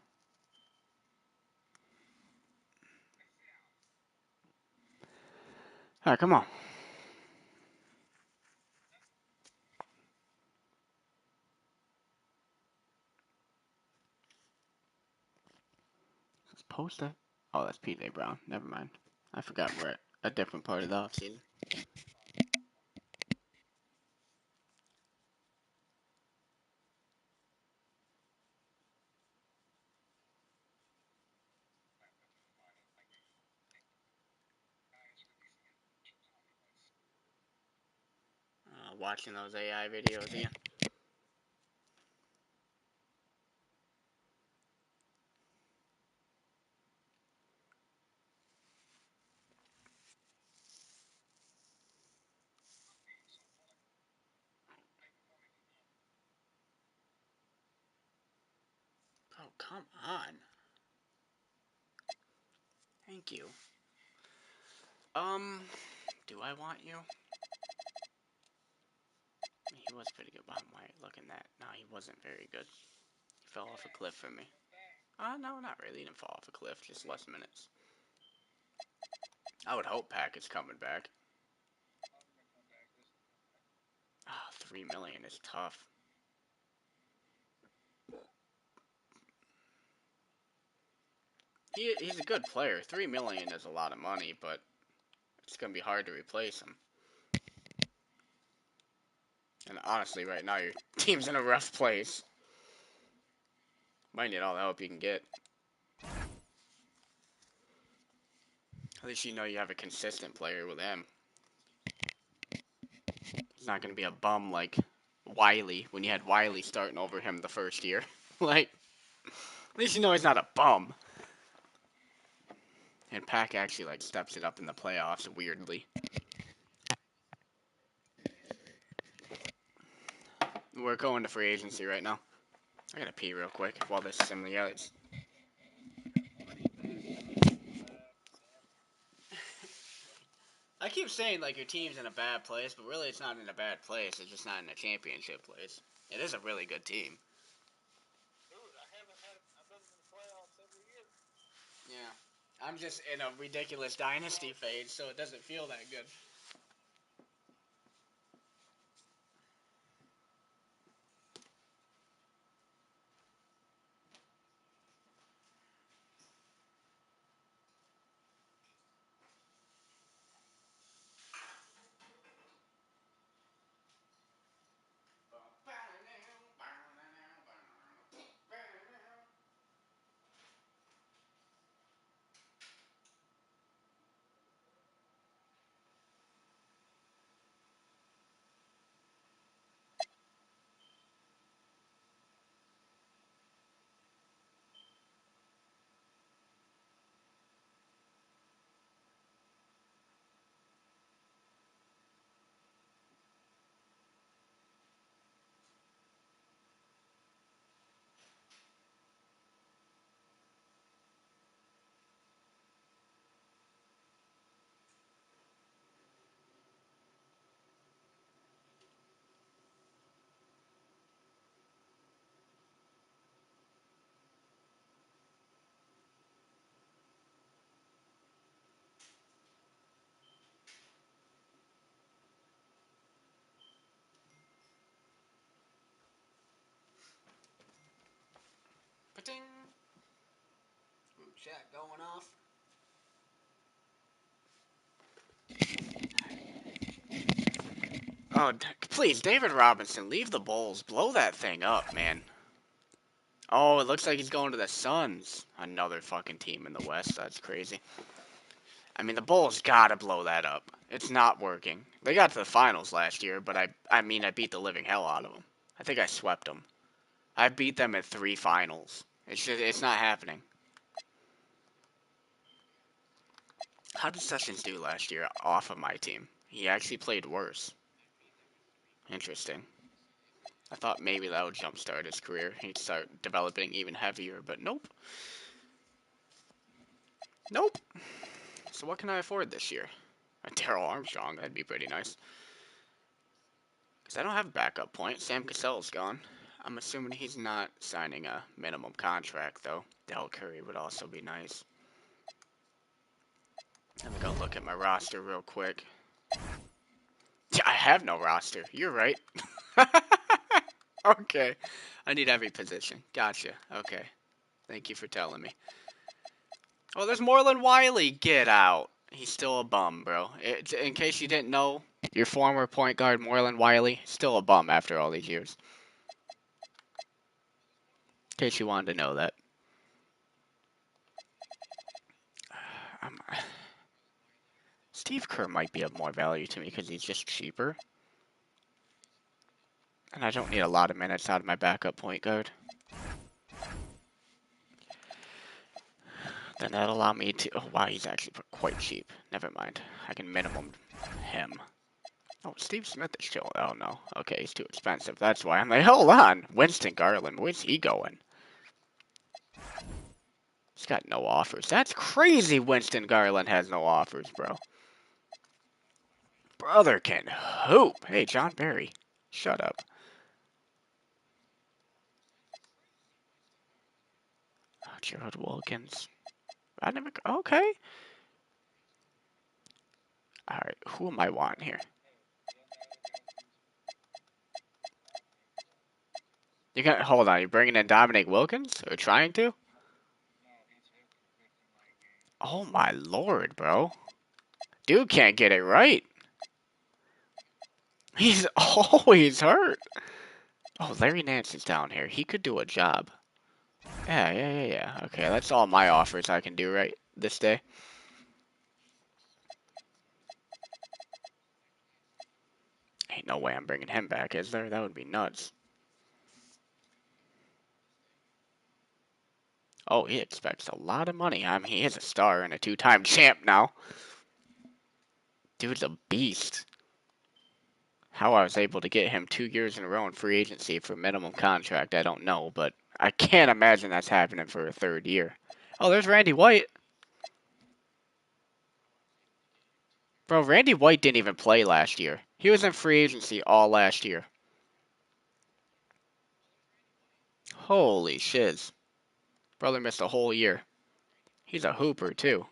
All right, come on. Let's post it. Oh, that's PJ Brown. Never mind. I forgot we're at a different part of the offseason. Watching those AI videos again. Oh, come on. Thank you. Do I want you? He was pretty good, but I'm looking at. No, he wasn't very good. He fell off a cliff for me. No, not really. He didn't fall off a cliff, just less minutes. I would hope Pack is coming back. 3 million is tough. He's a good player. 3 million is a lot of money, but it's gonna be hard to replace him. And honestly, right now your team's in a rough place. Might need all the help you can get. At least you know you have a consistent player with him. He's not gonna be a bum like Wiley when you had Wiley starting over him the first year. Like, at least you know he's not a bum. And Pack actually steps it up in the playoffs weirdly. We're going to free agency right now. I gotta pee real quick while this simulates. I keep saying your team's in a bad place, but really it's not in a bad place. It's just not in a championship place. It is a really good team. Yeah. I'm just in a ridiculous dynasty phase, so it doesn't feel that good. Pa-ting! Group chat going off. Oh, please, David Robinson, leave the Bulls. Blow that thing up, man. Oh, it looks like he's going to the Suns. Another fucking team in the West. That's crazy. I mean, the Bulls gotta blow that up. It's not working. They got to the finals last year, but I mean, I beat the living hell out of them. I think I swept them. I beat them at 3 finals. It's not happening. How did Sessions do last year off of my team? He actually played worse. Interesting. I thought maybe that would jumpstart his career. He'd start developing even heavier, but nope. Nope. So what can I afford this year? A Darrell Armstrong, that'd be pretty nice. Because I don't have a backup point. Sam Cassell's gone. I'm assuming he's not signing a minimum contract, though. Del Curry would also be nice. Let me go look at my roster real quick. Yeah, I have no roster. You're right. Okay. I need every position. Gotcha. Okay. Thank you for telling me. Oh, there's Moreland Wiley. Get out. He's still a bum, bro. In case you didn't know, your former point guard, Moreland Wiley, still a bum after all these years. In case you wanted to know that. Steve Kerr might be of more value to me because he's just cheaper. And I don't need a lot of minutes out of my backup point guard. Then that'll allow me to... Oh, wow, he's actually quite cheap. Never mind. I can minimum him. Oh, Steve Smith is still... Oh, no. Okay, he's too expensive. That's why I'm like, hold on. Winston Garland, where's he going? He's got no offers. That's crazy Winston Garland has no offers, bro. Brother can hoop. Hey, John Barry. Shut up. Oh, Gerald Wilkins. I never... Okay. Alright, who am I wanting here? You got... Hold on, you're bringing in Dominic Wilkins? Or trying to? Oh my lord, bro. Dude can't get it right. He's always hurt. Oh, Larry Nance is down here. He could do a job. Yeah. Okay, that's all my offers I can do right this day. Ain't no way I'm bringing him back, is there? That would be nuts. Oh, he expects a lot of money. I mean, he is a star and a 2-time champ now. Dude's a beast. How I was able to get him 2 years in a row in free agency for minimum contract, I don't know, but I can't imagine that's happening for a 3rd year. Oh, there's Randy White. Bro, Randy White didn't even play last year. He was in free agency all last year. Holy shiz. Brother missed a whole year. He's a hooper, too.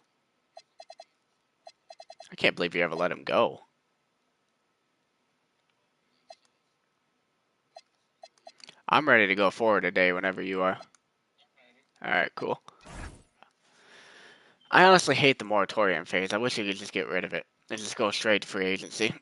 I can't believe you ever let him go. I'm ready to go forward today whenever you are. Alright, cool. I honestly hate the moratorium phase. I wish you could just get rid of it and just go straight to free agency.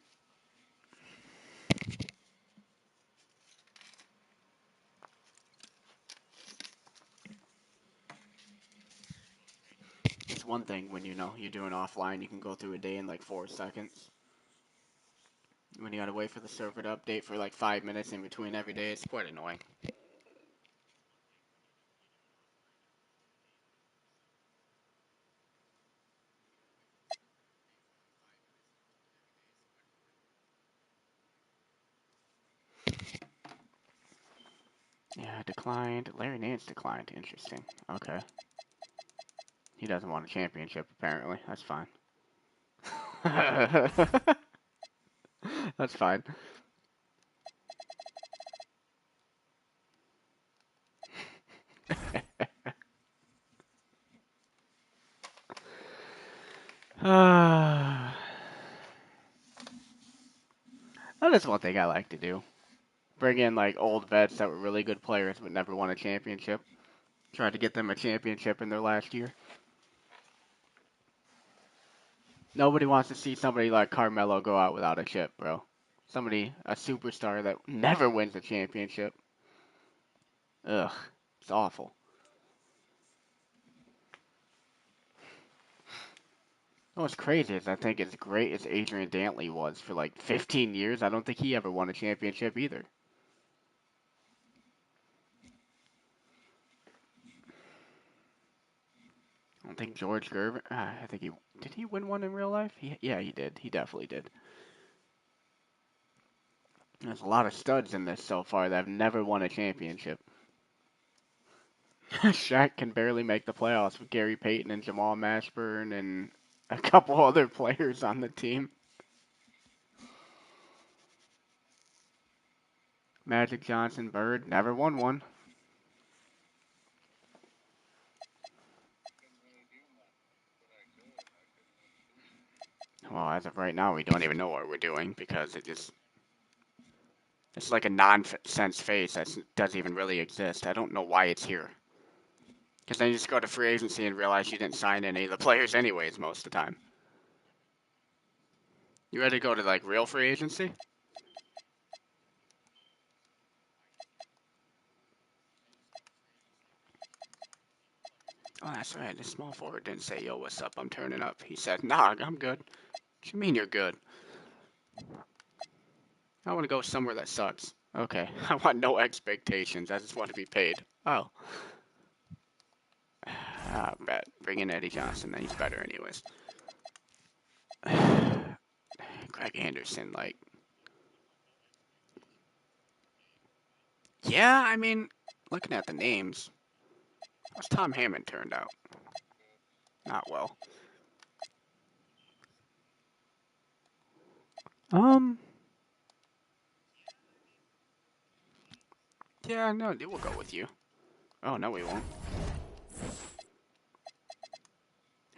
It's one thing when you're doing offline, you can go through a day in like 4 seconds. When you gotta wait for the server to update for like 5 minutes in between every day, it's quite annoying. Yeah, declined. Larry Nance declined. Interesting. Okay. He doesn't want a championship, apparently. That's fine. That's fine. That is one thing I like to do. Bring in like old vets that were really good players but never won a championship. Try to get them a championship in their last year. Nobody wants to see somebody like Carmelo go out without a chip, bro. A superstar that never wins a championship. Ugh, it's awful. What's crazy is I think as great as Adrian Dantley was for like 15 years, I don't think he ever won a championship either. I don't think George Gervin. I think he did. He win one in real life? Yeah, he did. He definitely did. There's a lot of studs in this so far that have never won a championship. Shaq can barely make the playoffs with Gary Payton and Jamal Mashburn and a couple other players on the team. Magic Johnson, Bird, never won one. Well, as of right now, we don't even know what we're doing because it's like a nonsense phase that doesn't even really exist. I don't know why it's here. Because then you just go to free agency and realize you didn't sign any of the players anyways most of the time. You ready to go to like real free agency? Oh, that's right. The small forward didn't say, "Yo, what's up? I'm turning up." He said, "Nah, I'm good." What you mean you're good? I want to go somewhere that sucks. Okay, I want no expectations. I just want to be paid. Oh, bet. Bring in Eddie Johnson. Then he's better anyways. Greg Anderson, like, yeah. I mean, looking at the names, how's Tom Hammond turned out? Not well. Um. Yeah, no, we'll go with you. Oh no, we won't.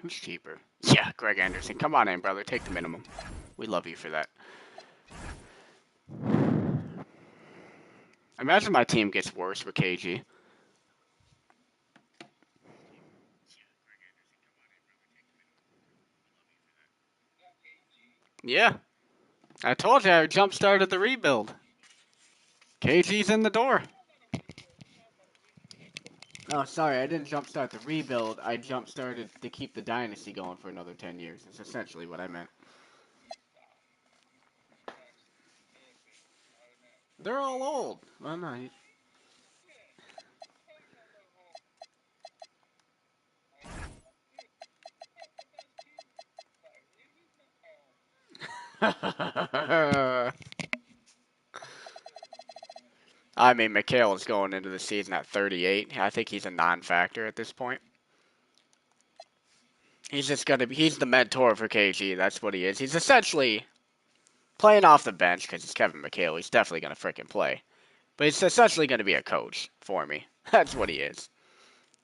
Who's cheaper? Yeah, Greg Anderson. Come on in, brother. Take the minimum. We love you for that. Imagine my team gets worse with KG. Yeah, I told you I jump started the rebuild. KG's in the door. Oh, sorry, I didn't jump start the rebuild. I jump started to keep the dynasty going for another 10 years. That's essentially what I meant. They're all old. Well, no. I mean, McHale is going into the season at 38. I think he's a non-factor at this point. He's just gonna be. He's the mentor for KG. That's what he is. He's essentially playing off the bench because it's Kevin McHale. He's definitely gonna freaking play, but he's essentially gonna be a coach for me. That's what he is.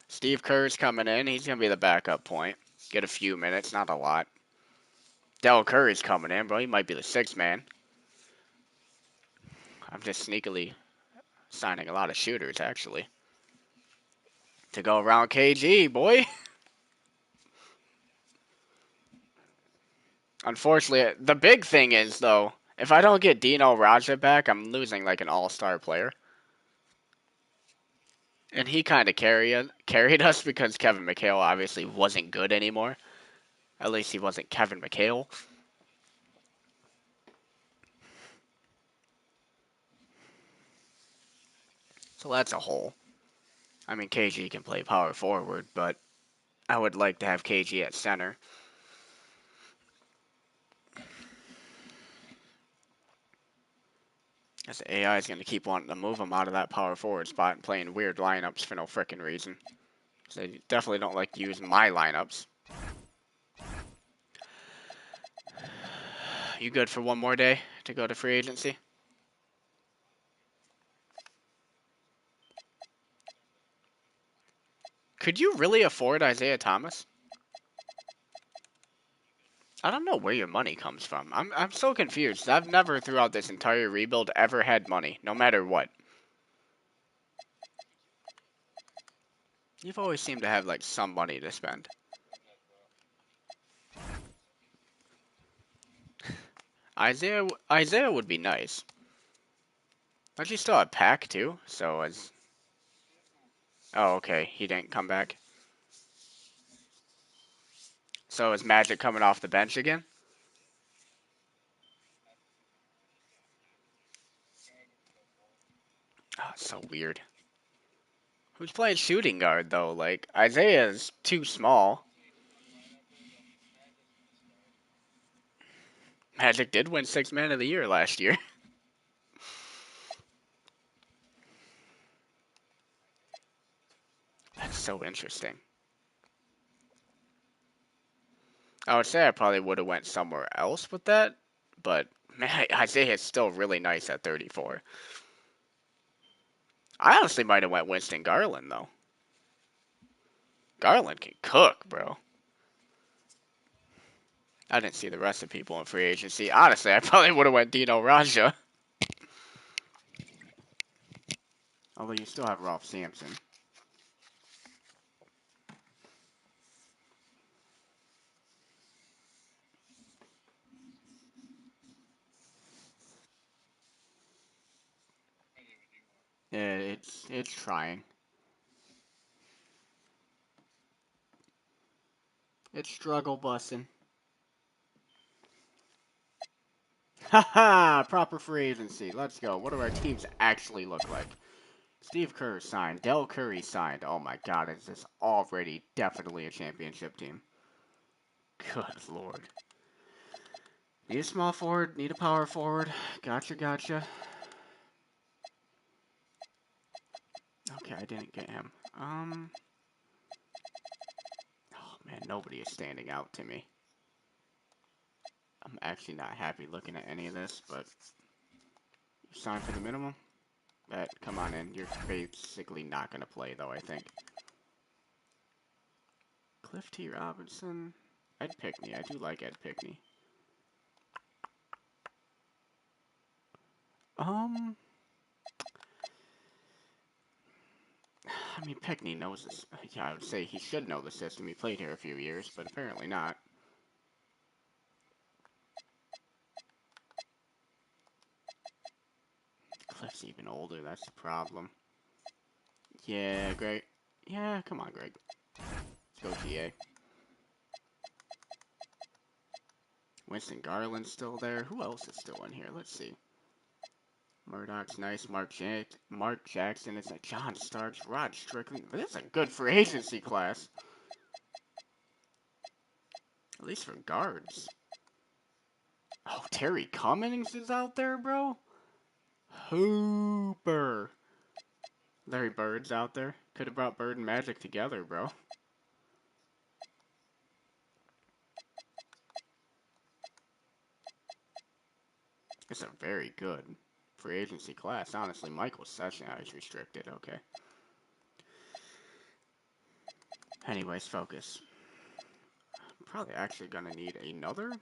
Steve Kerr's coming in. He's gonna be the backup point. Get a few minutes, not a lot. Del Curry's coming in, bro. He might be the sixth man. I'm just sneakily signing a lot of shooters actually to go around KG, boy. Unfortunately, the big thing is though, if I don't get Dino Raja back, I'm losing like an all-star player. And he kind of carried us because Kevin McHale obviously wasn't good anymore. At least he wasn't Kevin McHale. So that's a hole. I mean, KG can play power forward, but I would like to have KG at center. As the AI is going to keep wanting to move him out of that power forward spot and playing weird lineups for no frickin' reason. So they definitely don't like to use my lineups. You good for one more day to go to free agency? Could you really afford Isaiah Thomas? I don't know where your money comes from. I'm so confused. I've never throughout this entire rebuild ever had money, no matter what. You've always seemed to have like some money to spend. Isaiah would be nice. But you still have Pack too, so as oh okay, he didn't come back. So is Magic coming off the bench again? Oh, it's so weird. Who's playing shooting guard though? Like Isaiah's too small. Magic did win Sixth Man of the Year last year. That's so interesting. I would say I probably would have went somewhere else with that, but man, Isaiah's still really nice at 34. I honestly might have went Winston Garland though. Garland can cook, bro. I didn't see the rest of people in free agency. Honestly, I probably would have went Dino Raja. Although you still have Rolf Sampson. Yeah, it's trying. It's struggle bussing. Haha, proper free agency. Let's go. What do our teams actually look like? Steve Kerr signed. Del Curry signed. Oh my god, is this already definitely a championship team? Good lord. Need a small forward, need a power forward. Gotcha, gotcha. Okay, I didn't get him. Oh man, nobody is standing out to me. I'm actually not happy looking at any of this, but you signed for the minimum? Come on in. You're basically not going to play, though, I think. Cliff T. Robinson. Ed Pickney. I do like Ed Pickney. I mean, Pickney knows this. Yeah, I would say he should know the system. He played here a few years, but apparently not. Cliff's even older. That's the problem. Yeah, Greg. Yeah, come on, Greg. Let's go, TA. Winston Garland's still there. Who else is still in here? Let's see. Murdoch's nice. Mark Jackson. It's like John Starks. Rod Strickland. This is a good free agency class. At least for guards. Oh, Terry Cummings is out there, bro? Hooper. Larry Bird's out there. Could have brought Bird and Magic together, bro. It's a very good free agency class. Honestly, Michael Session is restricted. Okay. Anyways, focus. Probably actually gonna need another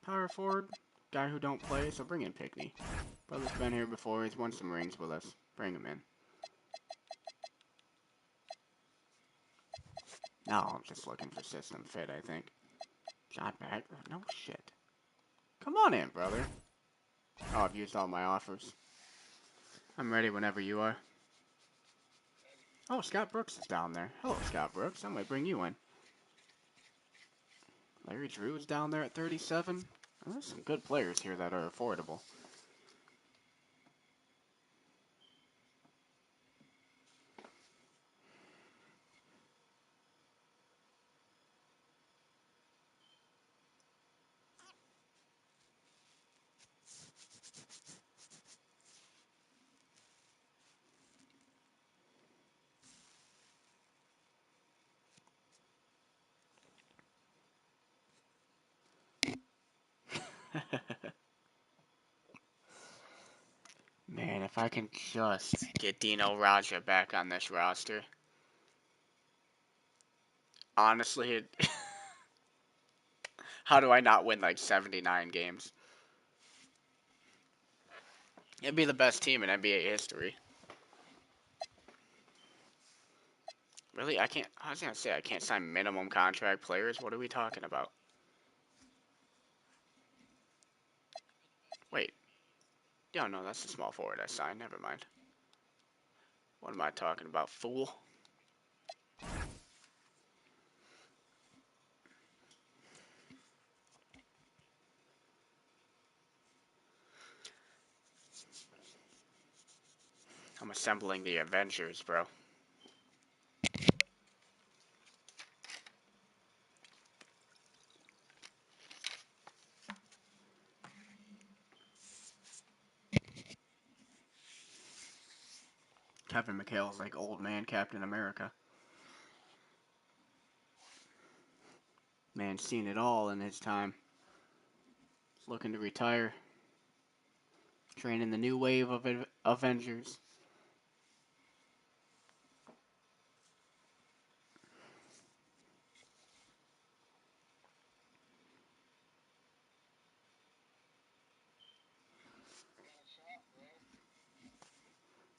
power forward guy who don't play, so bring in Pickney. Brother's been here before. He's won some rings with us. Bring him in. No, I'm just looking for system fit, I think. John Bagler? No shit. Come on in, brother. Oh, I've used all my offers. I'm ready whenever you are. Oh, Scott Brooks is down there. Hello, Scott Brooks. I might bring you in. Larry Drew is down there at 37. Oh, there's some good players here that are affordable. Man, if I can just get Dino Raja back on this roster. Honestly, how do I not win like 79 games? It'd be the best team in NBA history. Really? I was gonna say I can't sign minimum contract players. What are we talking about? Wait. Yeah, no, that's the small forward I signed. Never mind. What am I talking about, fool? I'm assembling the Avengers, bro. Kevin McHale's like old man Captain America. Man's seen it all in his time. He's looking to retire. Training the new wave of Avengers.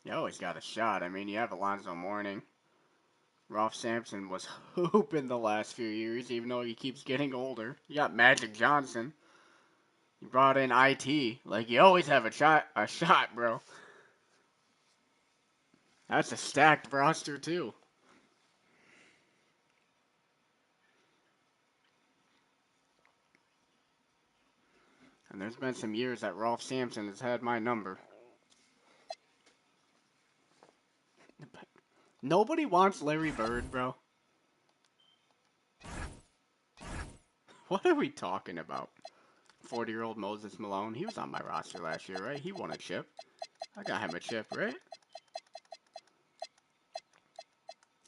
You always got a shot. I mean, you have Alonzo Mourning. Ralph Sampson was hooping the last few years, even though he keeps getting older. You got Magic Johnson. You brought in IT. Like, you always have a shot, bro. That's a stacked roster, too. And there's been some years that Ralph Sampson has had my number. Nobody wants Larry Bird, bro. What are we talking about? 40-year-old Moses Malone. He was on my roster last year, right? He won a chip. I got him a chip, right?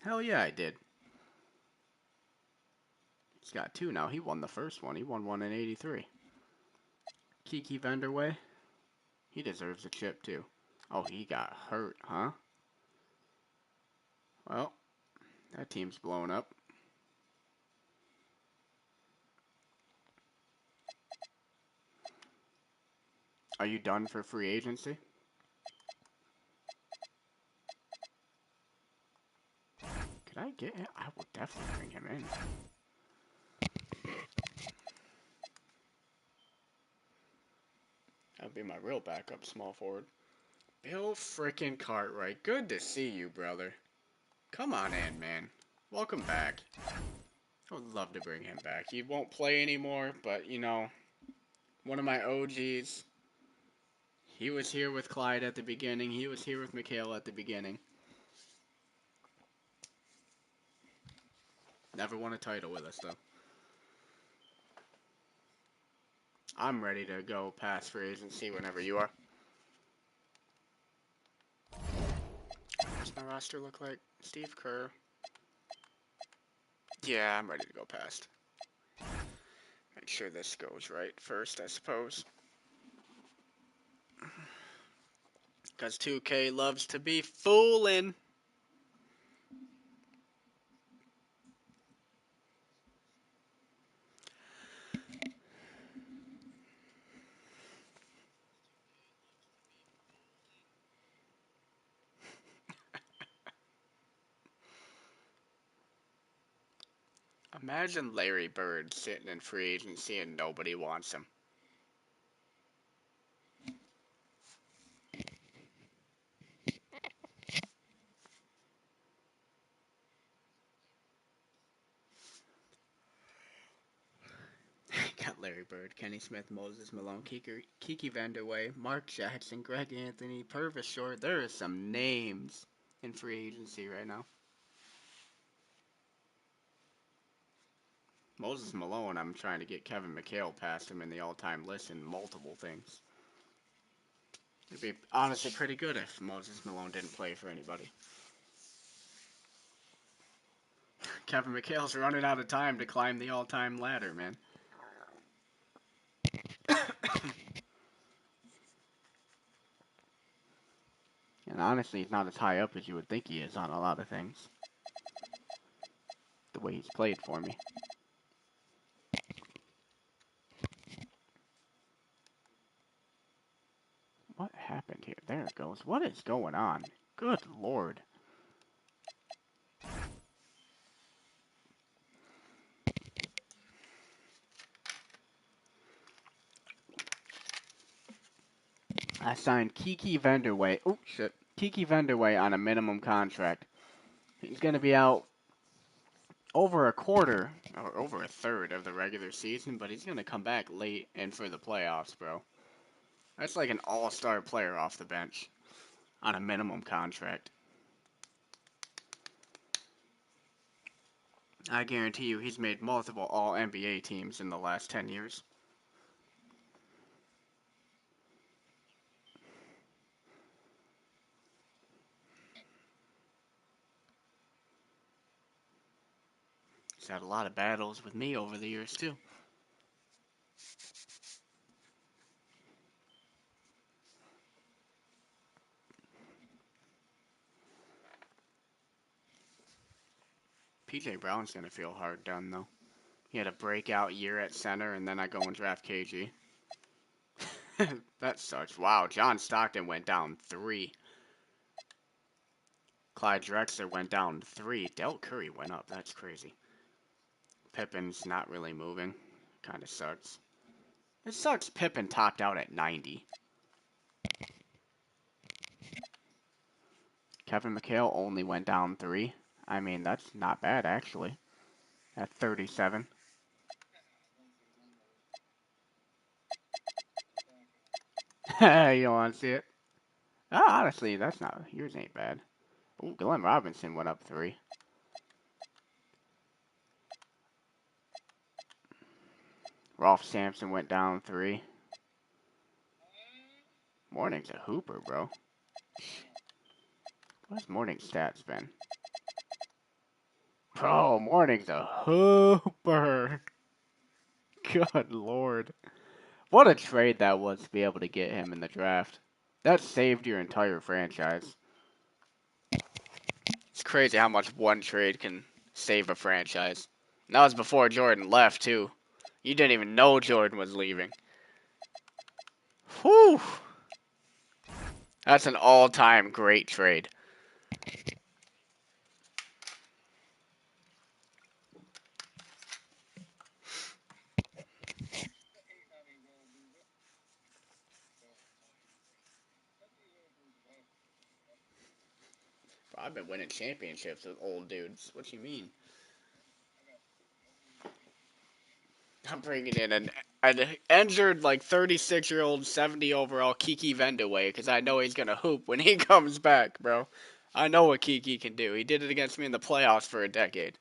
Hell yeah, I did. He's got two now. He won the first one. He won one in 83. Kiki Vanderway. He deserves a chip, too. Oh, he got hurt, huh? Well, that team's blown up. Are you done for free agency? Could I get him? I will definitely bring him in. That'd be my real backup small forward. Bill frickin' Cartwright. Good to see you, brother. Come on in, man. Welcome back. I would love to bring him back. He won't play anymore, but, you know, one of my OGs. He was here with Clyde at the beginning. He was here with McHale at the beginning. Never won a title with us, though. I'm ready to go past free agency whenever you are. What's my roster look like? Steve Kerr. Yeah, I'm ready to go past. Make sure this goes right first, I suppose. Because 2K loves to be fooling. Imagine Larry Bird sitting in free agency and nobody wants him. Got Larry Bird, Kenny Smith, Moses Malone, Kiki Vanderway, Mark Jackson, Greg Anthony, Purvis Short. There are some names in free agency right now. Moses Malone, I'm trying to get Kevin McHale past him in the all-time list in multiple things. It'd be honestly pretty good if Moses Malone didn't play for anybody. Kevin McHale's running out of time to climb the all-time ladder, man. And honestly, he's not as high up as you would think he is on a lot of things. The way he's played for me. What happened here? There it goes. What is going on? Good lord. I signed Kiki Vanderway. Oh shit, Kiki Vanderway on a minimum contract. He's gonna be out over a quarter or over a third of the regular season, but he's gonna come back late and for the playoffs, bro. That's like an all-star player off the bench on a minimum contract. I guarantee you he's made multiple all-NBA teams in the last 10 years. He's had a lot of battles with me over the years, too. PJ Brown's going to feel hard done, though. He had a breakout year at center, and then I go and draft KG. That sucks. Wow, John Stockton went down 3. Clyde Drexler went down 3. Del Curry went up. That's crazy. Pippen's not really moving. Kind of sucks. It sucks Pippen topped out at 90. Kevin McHale only went down 3. I mean, that's not bad, actually. At 37. You don't want to see it? Oh, honestly, that's not... Yours ain't bad. Ooh, Glenn Robinson went up 3. Rolf Sampson went down 3. Morning's a hooper, bro. What's Morning's stats been? Bro, Morning's a hooper. Good lord. What a trade that was to be able to get him in the draft. That saved your entire franchise. It's crazy how much one trade can save a franchise. And that was before Jordan left, too. You didn't even know Jordan was leaving. Whew. That's an all-time great trade. Bro, I've been winning championships with old dudes. What you mean? I'm bringing in an injured, like, 36-year-old, 70 overall Kiki Vandeweghe because I know he's going to hoop when he comes back, bro. I know what Kiki can do. He did it against me in the playoffs for a decade.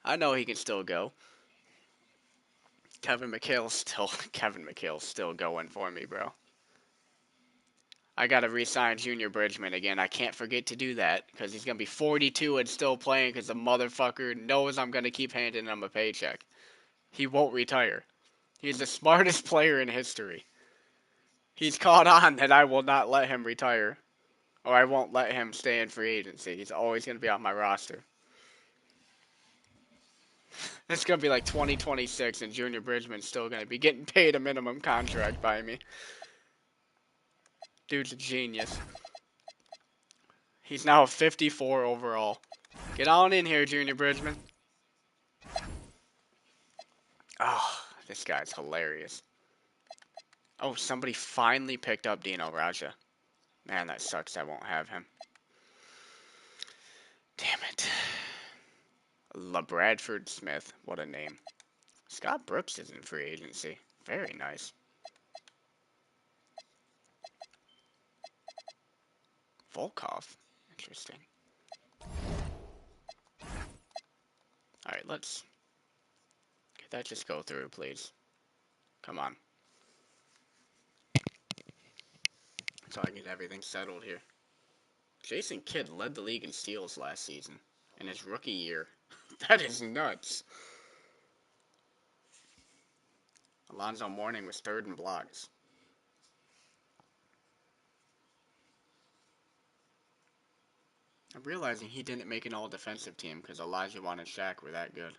I know he can still go. Kevin McHale's still going for me, bro. I gotta re-sign Junior Bridgman again. I can't forget to do that because he's gonna be 42 and still playing because the motherfucker knows I'm gonna keep handing him a paycheck. He won't retire. He's the smartest player in history. He's caught on that I will not let him retire, or I won't let him stay in free agency. He's always gonna be on my roster. It's gonna be like 2026, and Junior Bridgman's still gonna be getting paid a minimum contract by me. Dude's a genius. He's now a 54 overall. Get on in here, Junior Bridgman. Oh, this guy's hilarious. Oh, somebody finally picked up Dino Raja. Man, that sucks. I won't have him. Damn it. LaBradford Smith. What a name. Scott Brooks is in free agency. Very nice. Volkov. Interesting. Alright, let's... Could that just go through, please? Come on. So I can get everything settled here. Jason Kidd led the league in steals last season. In his rookie year. That is nuts. Alonzo Mourning was third in blocks. I'm realizing he didn't make an all-defensive team because Olajuwon and Shaq were that good.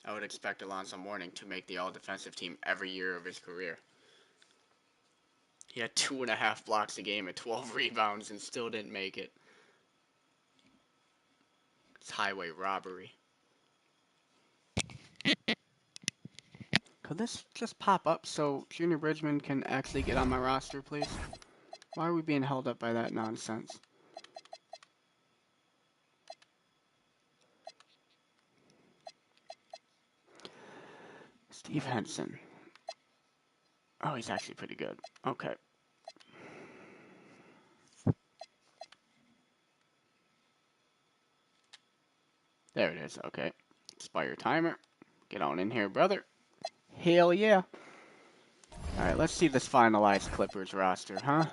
I would expect Alonzo Mourning to make the all-defensive team every year of his career. He had 2.5 blocks a game and 12 rebounds and still didn't make it. It's highway robbery. Could this just pop up so Junior Bridgman can actually get on my roster, please? Why are we being held up by that nonsense? Steve Henson. Oh, he's actually pretty good. Okay. There it is. Okay. Expire timer. Get on in here, brother. Hell yeah. Alright, let's see this finalized Clippers roster, huh?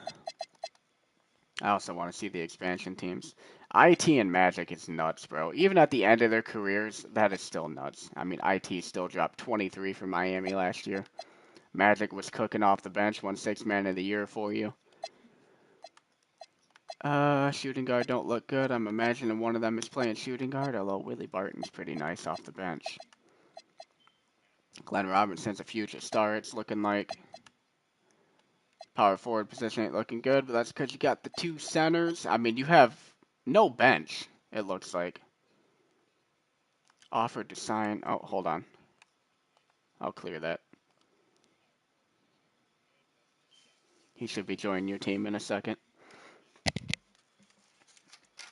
I also want to see the expansion teams. IT and Magic is nuts, bro. Even at the end of their careers, that is still nuts. I mean, IT still dropped 23 for Miami last year. Magic was cooking off the bench, won 6-man of the year for you. Shooting guard don't look good. I'm imagining one of them is playing shooting guard, although Willie Barton's pretty nice off the bench. Glenn Robinson's a future star, it's looking like. Power forward position ain't looking good, but that's because you got the two centers. I mean, you have no bench, it looks like. Offered to sign. Oh, hold on. I'll clear that. He should be joining your team in a second.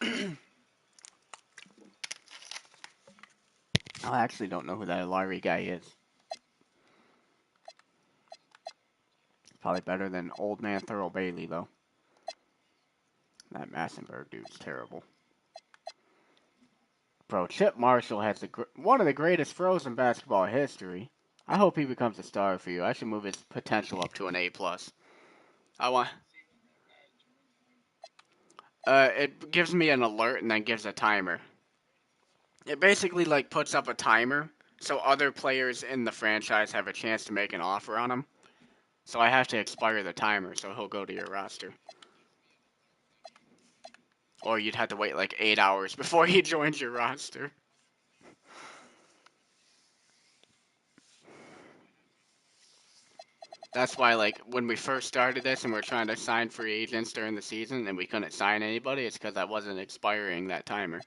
I actually don't know who that Larry guy is. Probably better than old man Thurl Bailey, though. That Massenberg dude's terrible. Bro, Chip Marshall has one of the greatest throws in basketball history. I hope he becomes a star for you. I should move his potential up to an A+. I want... it gives me an alert and then gives a timer. It basically, like, puts up a timer so other players in the franchise have a chance to make an offer on him. So I have to expire the timer so he'll go to your roster. Or you'd have to wait like 8 hours before he joins your roster. That's why, like, when we first started this and we are trying to sign free agents during the season and we couldn't sign anybody, it's because I wasn't expiring that timer.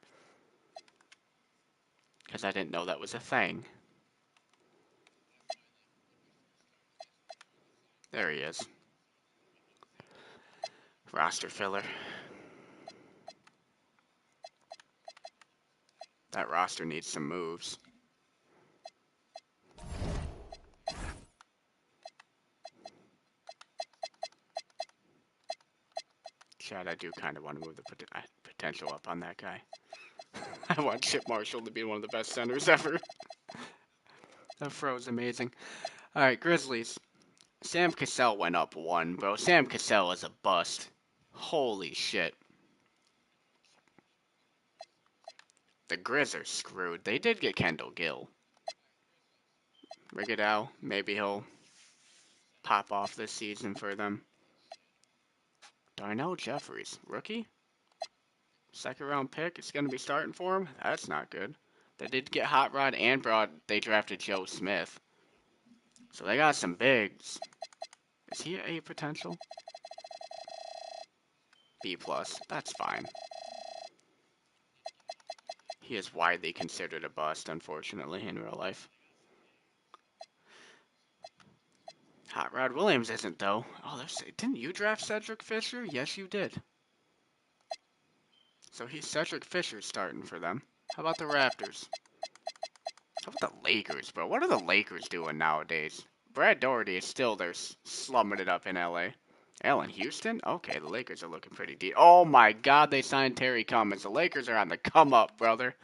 Because I didn't know that was a thing. There he is. Roster filler. That roster needs some moves. Chad, I do kind of want to move the potential up on that guy. I want Chip Marshall to be one of the best centers ever. That throw is amazing. Alright, Grizzlies. Sam Cassell went up 1, bro. Sam Cassell is a bust. Holy shit. The Grizz are screwed. They did get Kendall Gill. Rigodow, maybe he'll pop off this season for them. Darnell Jeffries, rookie? Second round pick, it's going to be starting for him? That's not good. They did get Hot Rod and they drafted Joe Smith. So they got some bigs. Is he a potential? B+, that's fine. He is widely considered a bust, unfortunately, in real life. Hot Rod Williams isn't, though. Oh, didn't you draft Cedric Fisher? Yes, you did. So he's Cedric Fisher starting for them. How about the Raptors? How about the Lakers, bro? What are the Lakers doing nowadays? Brad Daugherty is still there slumming it up in LA. Allen Houston? Okay, the Lakers are looking pretty deep. Oh my god, they signed Terry Cummins. The Lakers are on the come up, brother.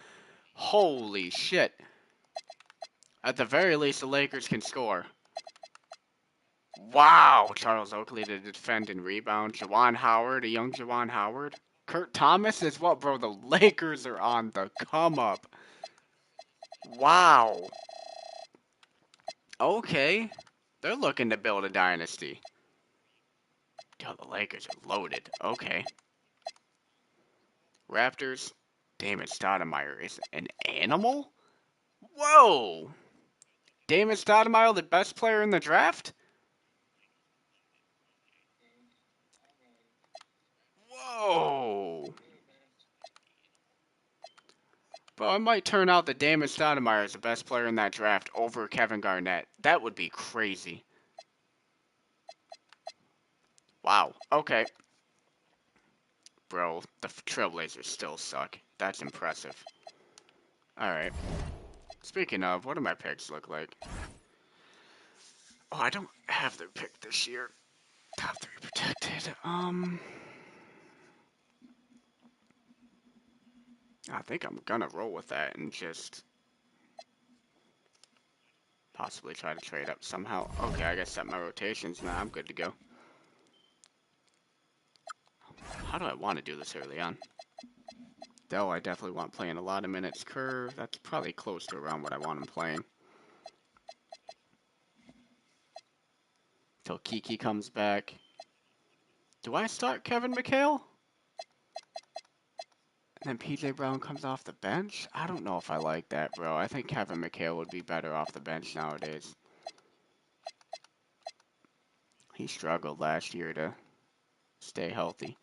Holy shit. At the very least, the Lakers can score. Wow, Charles Oakley to defend and rebound. Juwan Howard, a young Juwan Howard. Kurt Thomas is what, bro? The Lakers are on the come up. Wow. Okay. They're looking to build a dynasty. Yo, the Lakers are loaded. Okay. Raptors. Damon Stoudemire is an animal? Whoa. Damon Stoudemire, the best player in the draft? Whoa. Bro, I might turn out that Damon Stoudemire is the best player in that draft over Kevin Garnett. That would be crazy. Wow. Okay. Bro, the Trailblazers still suck. That's impressive. Alright. Speaking of, what do my picks look like? Oh, I don't have their pick this year. Top 3 protected. I think I'm gonna roll with that and just possibly try to trade up somehow. Okay, I gotta set my rotations now. I'm good to go. How do I want to do this early on? Dell, I definitely want playing a lot of minutes. Curve, that's probably close to around what I want him playing. Till Kiki comes back. Do I start Kevin McHale? And then PJ Brown comes off the bench? I don't know if I like that, bro. I think Kevin McHale would be better off the bench nowadays. He struggled last year to stay healthy.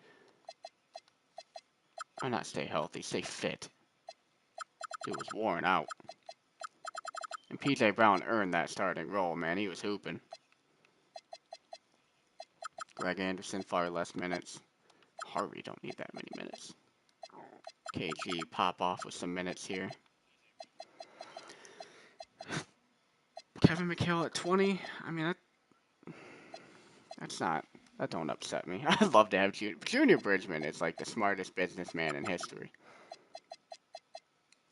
Or not stay healthy, stay fit. Dude was worn out. And PJ Brown earned that starting role, man. He was hooping. Greg Anderson, far less minutes. Harvey don't need that many minutes. KG pop off with some minutes here. Kevin McHale at 20. I mean, that don't upset me. I'd love to have Junior Bridgman is like the smartest businessman in history.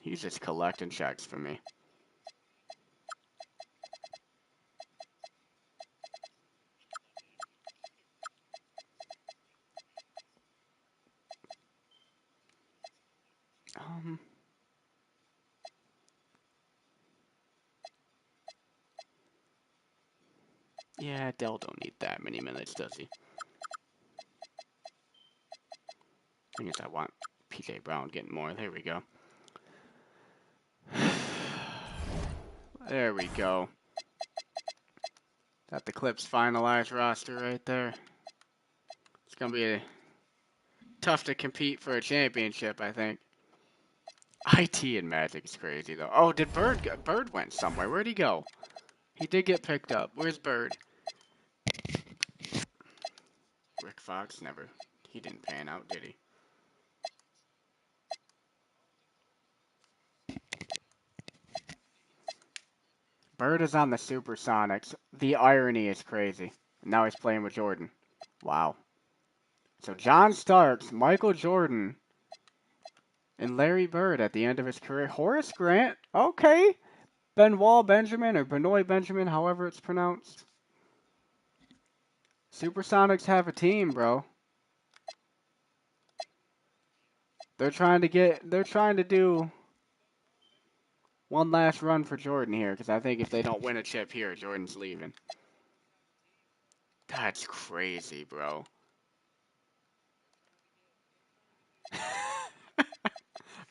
He's just collecting checks for me. Yeah, Dell don't need that many minutes, does he? I guess I want PJ Brown getting more. There we go. There we go. Got the Clips finalized roster right there. It's gonna be tough to compete for a championship, I think. IT and Magic is crazy though. Oh, did Bird go? Bird went somewhere. Where'd he go? He did get picked up. Where's Bird? Rick Fox never. He didn't pan out, did he? Bird is on the Supersonics. The irony is crazy. Now he's playing with Jordan. Wow. So John Starks, Michael Jordan, and Larry Bird at the end of his career. Horace Grant, okay. Benoit Benjamin, or Benoit Benjamin, however it's pronounced. Supersonics have a team, bro. They're trying to do one last run for Jordan here, because I think if they don't win a chip here, Jordan's leaving. That's crazy, bro.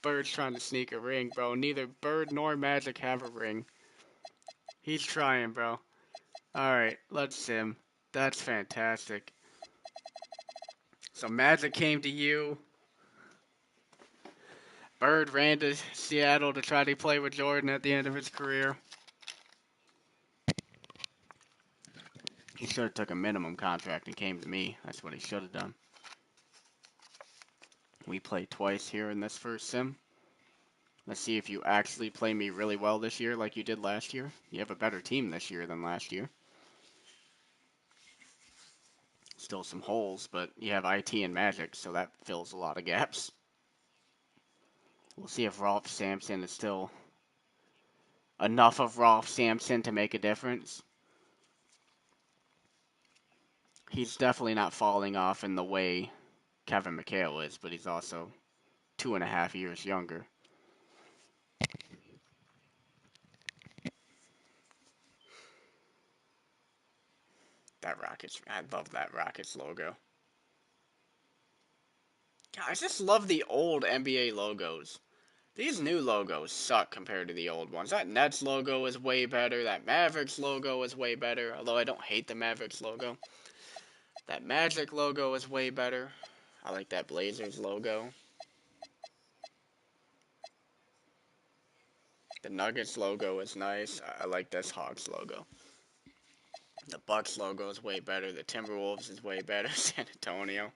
Bird's trying to sneak a ring, bro. Neither Bird nor Magic have a ring. He's trying, bro. Alright, let's sim. That's fantastic. So Magic came to you. Bird ran to Seattle to try to play with Jordan at the end of his career. He should have took a minimum contract and came to me. That's what he should have done. We played twice here in this first sim. Let's see if you actually play me really well this year like you did last year. You have a better team this year than last year. Still some holes, but you have IT and Magic, so that fills a lot of gaps. We'll see if Rolf Sampson is still enough of Rolf Sampson to make a difference. He's definitely not falling off in the way Kevin McHale is, but he's also 2.5 years younger. That Rockets, I love that Rockets logo. God, I just love the old NBA logos. These new logos suck compared to the old ones. That Nets logo is way better. That Mavericks logo is way better. Although I don't hate the Mavericks logo. That Magic logo is way better. I like that Blazers logo. The Nuggets logo is nice. I like this Hawks logo. The Bucks logo is way better. The Timberwolves is way better. San Antonio.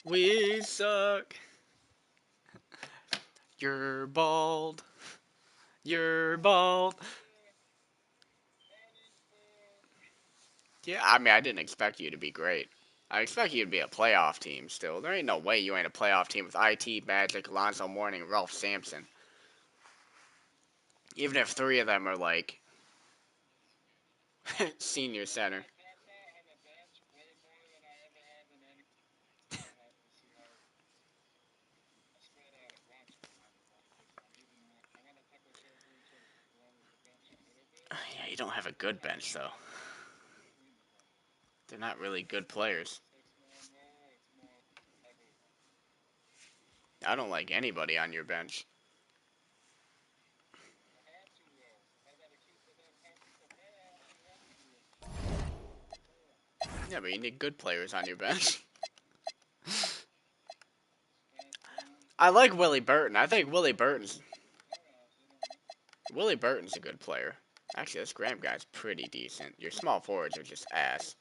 We suck. You're bald. You're bald. Yeah, I mean, I didn't expect you to be great. I expect you to be a playoff team still. There ain't no way you ain't a playoff team with IT, Magic, Alonzo Mourning, Ralph Sampson. Even if three of them are like senior center. Yeah, you don't have a good bench though. They're not really good players. I don't like anybody on your bench. Yeah, but you need good players on your bench. I like Willie Burton. I think Willie Burton's a good player. Actually, this Graham guy's pretty decent. Your small forwards are just ass,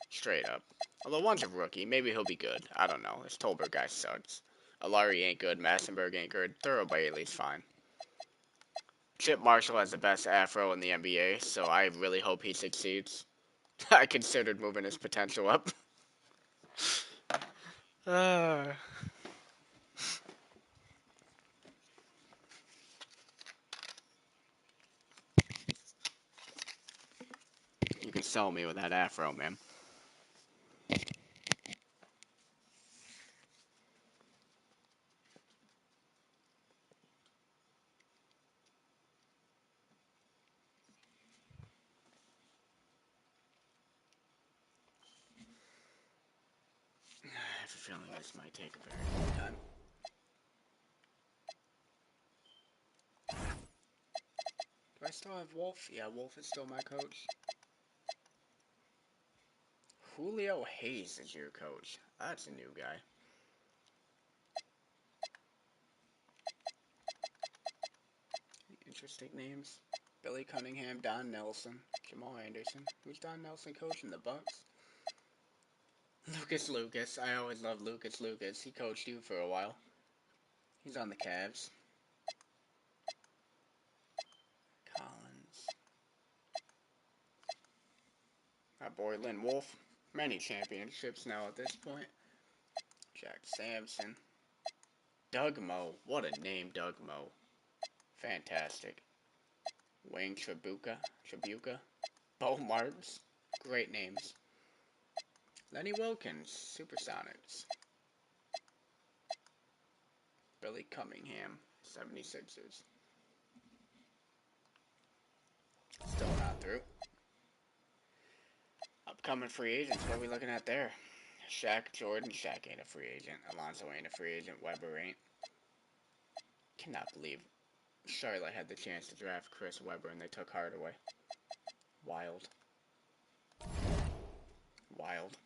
straight up. Although one's a rookie, maybe he'll be good. I don't know. This Tolbert guy sucks. Alari ain't good. Massenberg ain't good. Thurl Bailey's fine. Chip Marshall has the best afro in the NBA, so I really hope he succeeds. I considered moving his potential up. Uh, you can sell me with that afro, man. I have a feeling this might take a very long time. Do I still have Wolf? Yeah, Wolf is still my coach. Julio Hayes is your coach. That's a new guy. Interesting names. Billy Cunningham, Don Nelson, Jamal Anderson. Who's Don Nelson coaching the Bucks? Lucas. I always loved Lucas. He coached you for a while. He's on the Cavs. Collins. Our boy Lynn Wolf. Many championships now at this point. Jack Sampson. Doug Moe. What a name, Doug Moe. Fantastic. Wayne Tribuca. Bo Marks. Great names. Lenny Wilkins. Supersonics. Billy Cunningham. 76ers. Still not through. Upcoming free agents. What are we looking at there? Shaq Jordan. Shaq ain't a free agent. Alonzo ain't a free agent. Webber ain't. Cannot believe Charlotte had the chance to draft Chris Webber and they took Hardaway. Wild. Wild.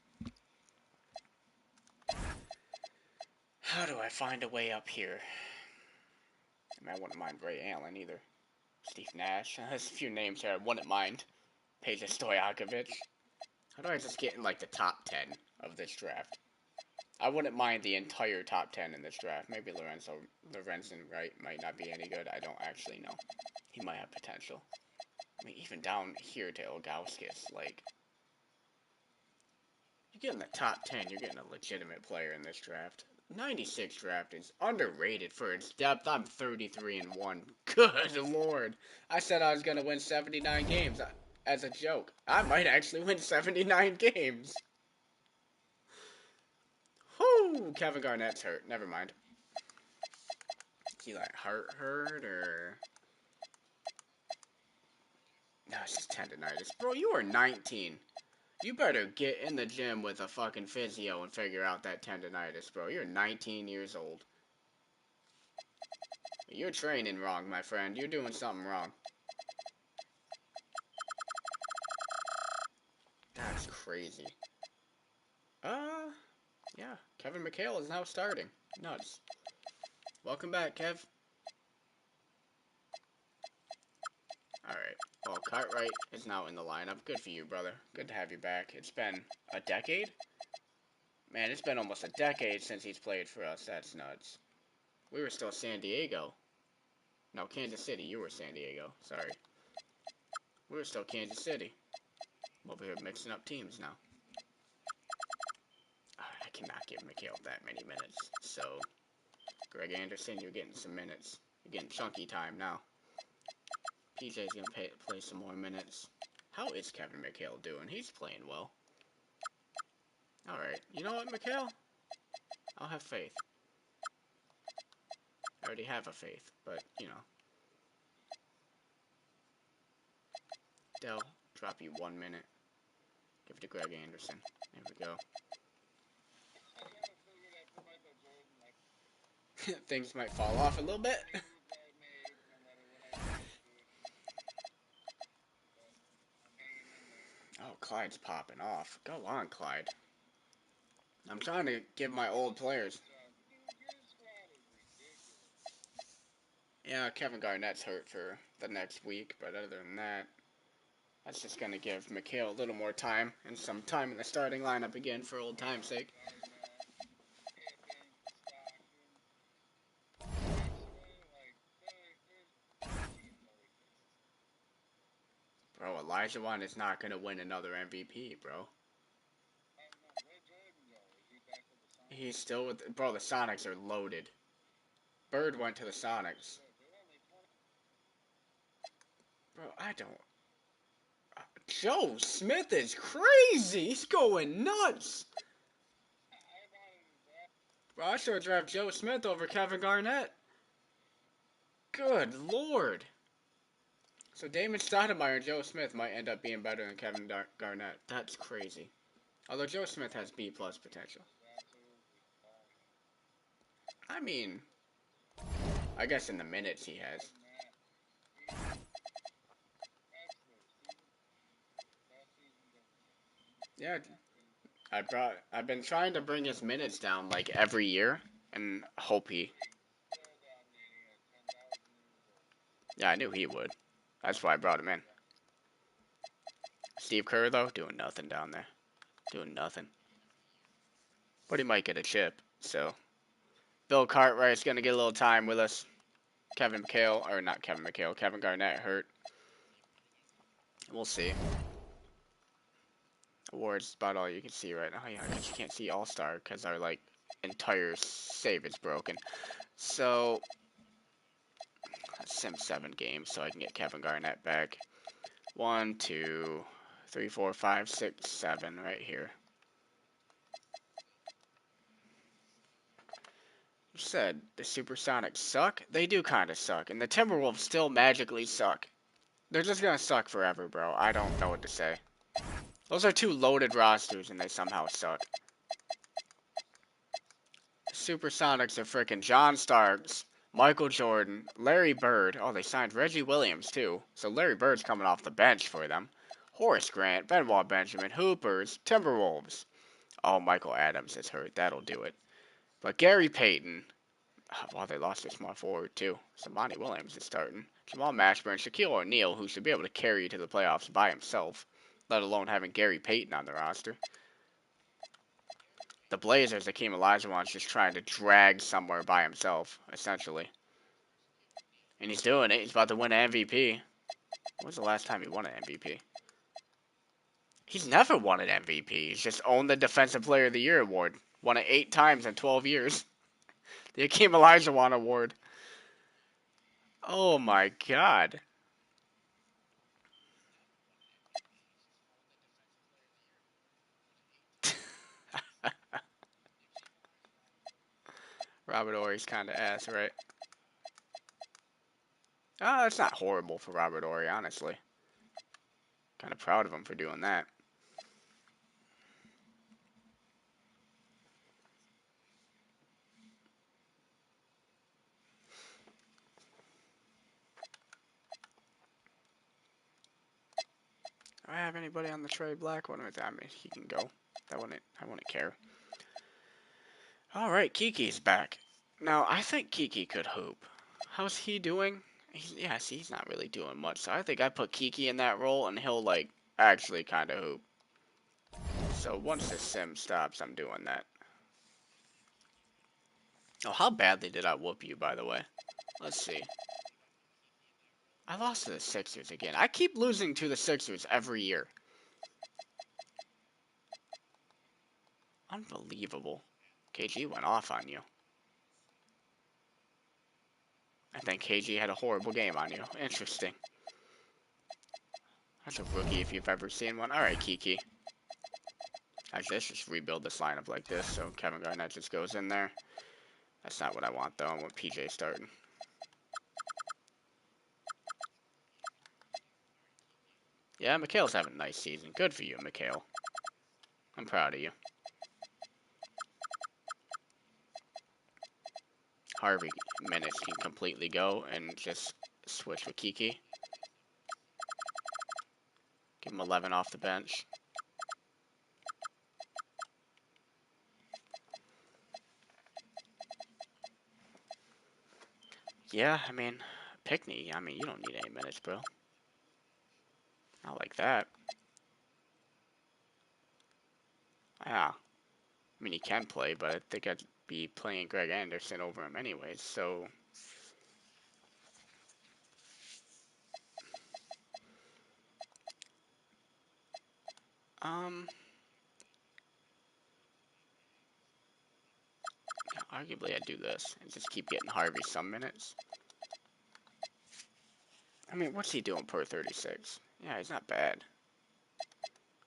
How do I find a way up here? I mean, I wouldn't mind Ray Allen either. Steve Nash. There's a few names here I wouldn't mind. Peja Stojakovic. How do I just get in like the top 10 of this draft? I wouldn't mind the entire top 10 in this draft. Maybe Lorenzen Wright might not be any good. I don't actually know. He might have potential. I mean, even down here to Ilgauskas, like, you get in the top 10, you're getting a legitimate player in this draft. 96 draft is underrated for its depth. I'm 33-1. Good lord. I said I was going to win 79 games as a joke. I might actually win 79 games. Whoo! Kevin Garnett's hurt. Never mind. Is he like hurt or... No, it's just tendonitis. Bro, you are 19. You better get in the gym with a fucking physio and figure out that tendonitis, bro. You're 19 years old. You're training wrong, my friend. You're doing something wrong. That's crazy. Yeah. Kevin McHale is now starting. Nuts. Welcome back, Kev. Alright. Well, Cartwright is now in the lineup. Good for you, brother. Good to have you back. It's been a decade? Man, it's been almost a decade since he's played for us. That's nuts. We were still San Diego. No, Kansas City. You were San Diego. Sorry. We were still Kansas City. I'm over here mixing up teams now. I cannot give Mikhail that many minutes. So, Greg Anderson, you're getting some minutes. You're getting chunky time now. PJ's going to play some more minutes. How is Kevin McHale doing? He's playing well. Alright. You know what, Mikhail? I'll have faith. I already have a faith, but, you know. Dell, drop you 1 minute. Give it to Greg Anderson. There we go. Things might fall off a little bit. Oh, Clyde's popping off. Go on, Clyde. I'm trying to give my old players. Yeah, Kevin Garnett's hurt for the next week, but other than that, that's just going to give Mikhail a little more time and some time in the starting lineup again for old time's sake. Bro, Elijah is not going to win another MVP, bro. He's still with... Bro, the Sonics are loaded. Bird went to the Sonics. Bro, I don't... Joe Smith is crazy! He's going nuts! Bro, I should draft Joe Smith over Kevin Garnett. Good lord. So Damon Stoudemire and Joe Smith might end up being better than Kevin Garnett. That's crazy. Although Joe Smith has B+ potential. I mean, I guess in the minutes he has. Yeah, I've been trying to bring his minutes down like every year and hope he. Yeah, I knew he would. That's why I brought him in. Steve Kerr though, doing nothing down there. Doing nothing. But he might get a chip, so. Bill Cartwright's gonna get a little time with us. Kevin Garnett hurt. We'll see. Awards about all you can see right now. Oh, yeah, I guess you can't see All-Star because our like entire save is broken. So sim 7 games so I can get Kevin Garnett back. 1, 2, 3, 4, 5, 6, 7 right here. You said the Supersonics suck? They do kind of suck, and the Timberwolves still magically suck. They're just gonna suck forever, bro. I don't know what to say. Those are two loaded rosters, and they somehow suck. Supersonics are freaking John Starks, Michael Jordan, Larry Bird. Oh, they signed Reggie Williams, too. So Larry Bird's coming off the bench for them. Horace Grant, Benoit Benjamin, Hoopers, Timberwolves. Oh, Michael Adams is hurt. That'll do it. But Gary Payton. Well, they lost their small forward, too. So Monty Williams is starting. Jamal Mashburn, Shaquille O'Neal, who should be able to carry you to the playoffs by himself, let alone having Gary Payton on the roster. The Blazers, Hakeem Olajuwon's just trying to drag somewhere by himself, essentially. And he's doing it. He's about to win an MVP. When was the last time he won an MVP? He's never won an MVP. He's just owned the Defensive Player of the Year award. Won it 8 times in 12 years. The Hakeem Olajuwon award. Oh my god. Robert Ory's kind of ass, right? It's not horrible for Robert Ory, honestly. Kind of proud of him for doing that. Do I have anybody on the trade black one with? I mean, he can go. I wouldn't care. All right, Kiki's back. Now, I think Kiki could hoop. How's he doing? He's not really doing much. So I think I put Kiki in that role, and he'll like actually kind of hoop. So once the sim stops, I'm doing that. Oh, how badly did I whoop you, by the way? Let's see. I lost to the Sixers again. I keep losing to the Sixers every year. Unbelievable. KG went off on you. I think KG had a horrible game on you. Interesting. That's a rookie if you've ever seen one. Alright, Kiki. Actually, let's just rebuild this lineup like this so Kevin Garnett just goes in there. That's not what I want, though. I want PJ starting. Yeah, Mikhail's having a nice season. Good for you, Mikhail. I'm proud of you. Harvey minutes can completely go and just switch with Kiki. Give him 11 off the bench. Yeah, I mean, Pickney, you don't need any minutes, bro. Not like that. Yeah. I mean, he can play, but I think I'd be playing Greg Anderson over him anyways, so... Yeah, arguably I'd do this and just keep getting Harvey some minutes. I mean, what's he doing per 36? Yeah, he's not bad.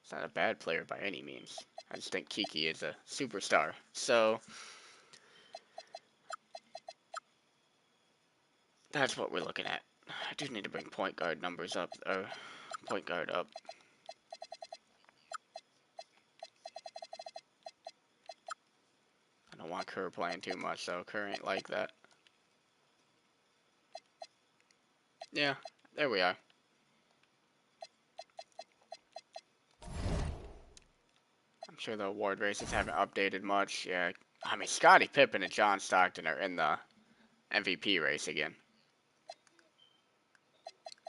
He's not a bad player by any means. I just think Kiki is a superstar. So, that's what we're looking at. I do need to bring point guard numbers up, or point guard up. I don't want Kerr playing too much, though. Kerr ain't like that. Yeah, there we are. I'm sure the award races haven't updated much. Yeah, I mean, Scottie Pippen and John Stockton are in the MVP race again.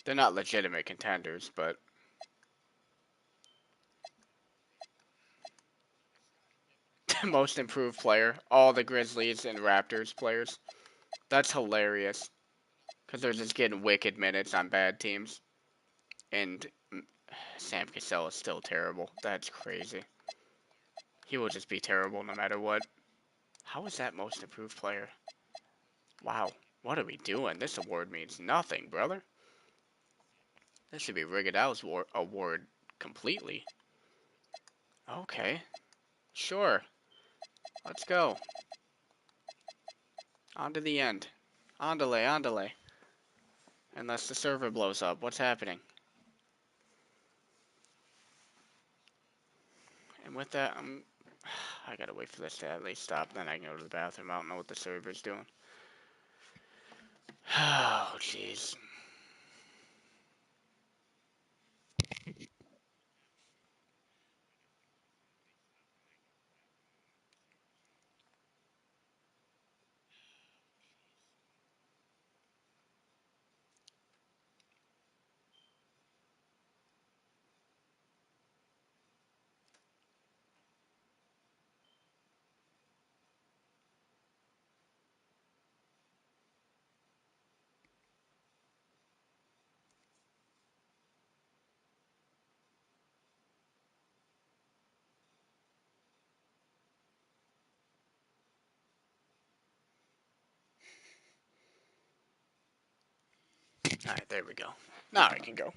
They're not legitimate contenders, but... Most improved player. All the Grizzlies and Raptors players. That's hilarious. Because they're just getting wicked minutes on bad teams. And Sam Cassell is still terrible. That's crazy. He will just be terrible no matter what. How is that most improved player? Wow. What are we doing? This award means nothing, brother. This should be Rigodel's award completely. Okay. Sure. Let's go. On to the end. Andale, andale. Unless the server blows up. What's happening? And with that, I gotta wait for this to at least stop, then I can go to the bathroom. I don't know what the server's doing. Oh, jeez. Alright, there we go. Now I can go.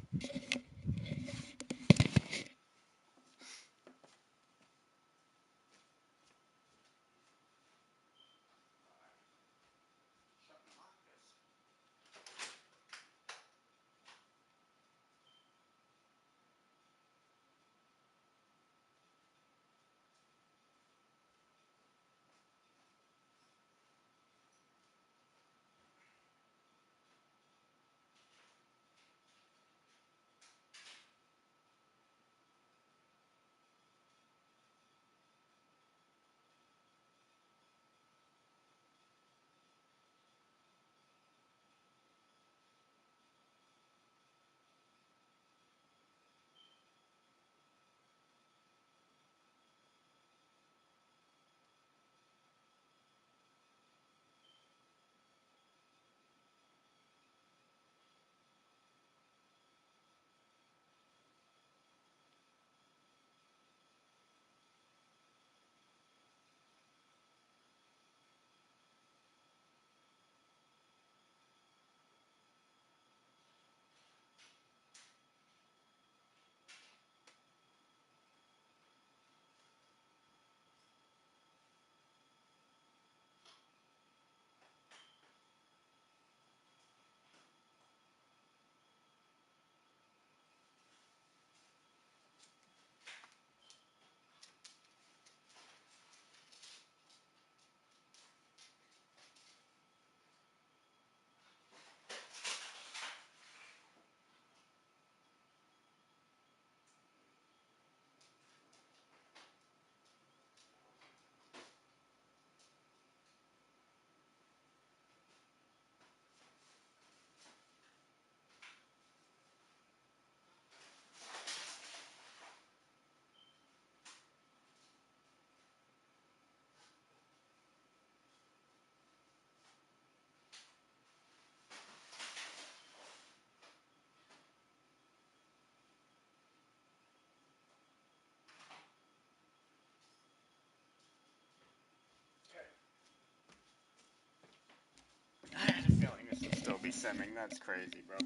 simming. That's crazy, bro.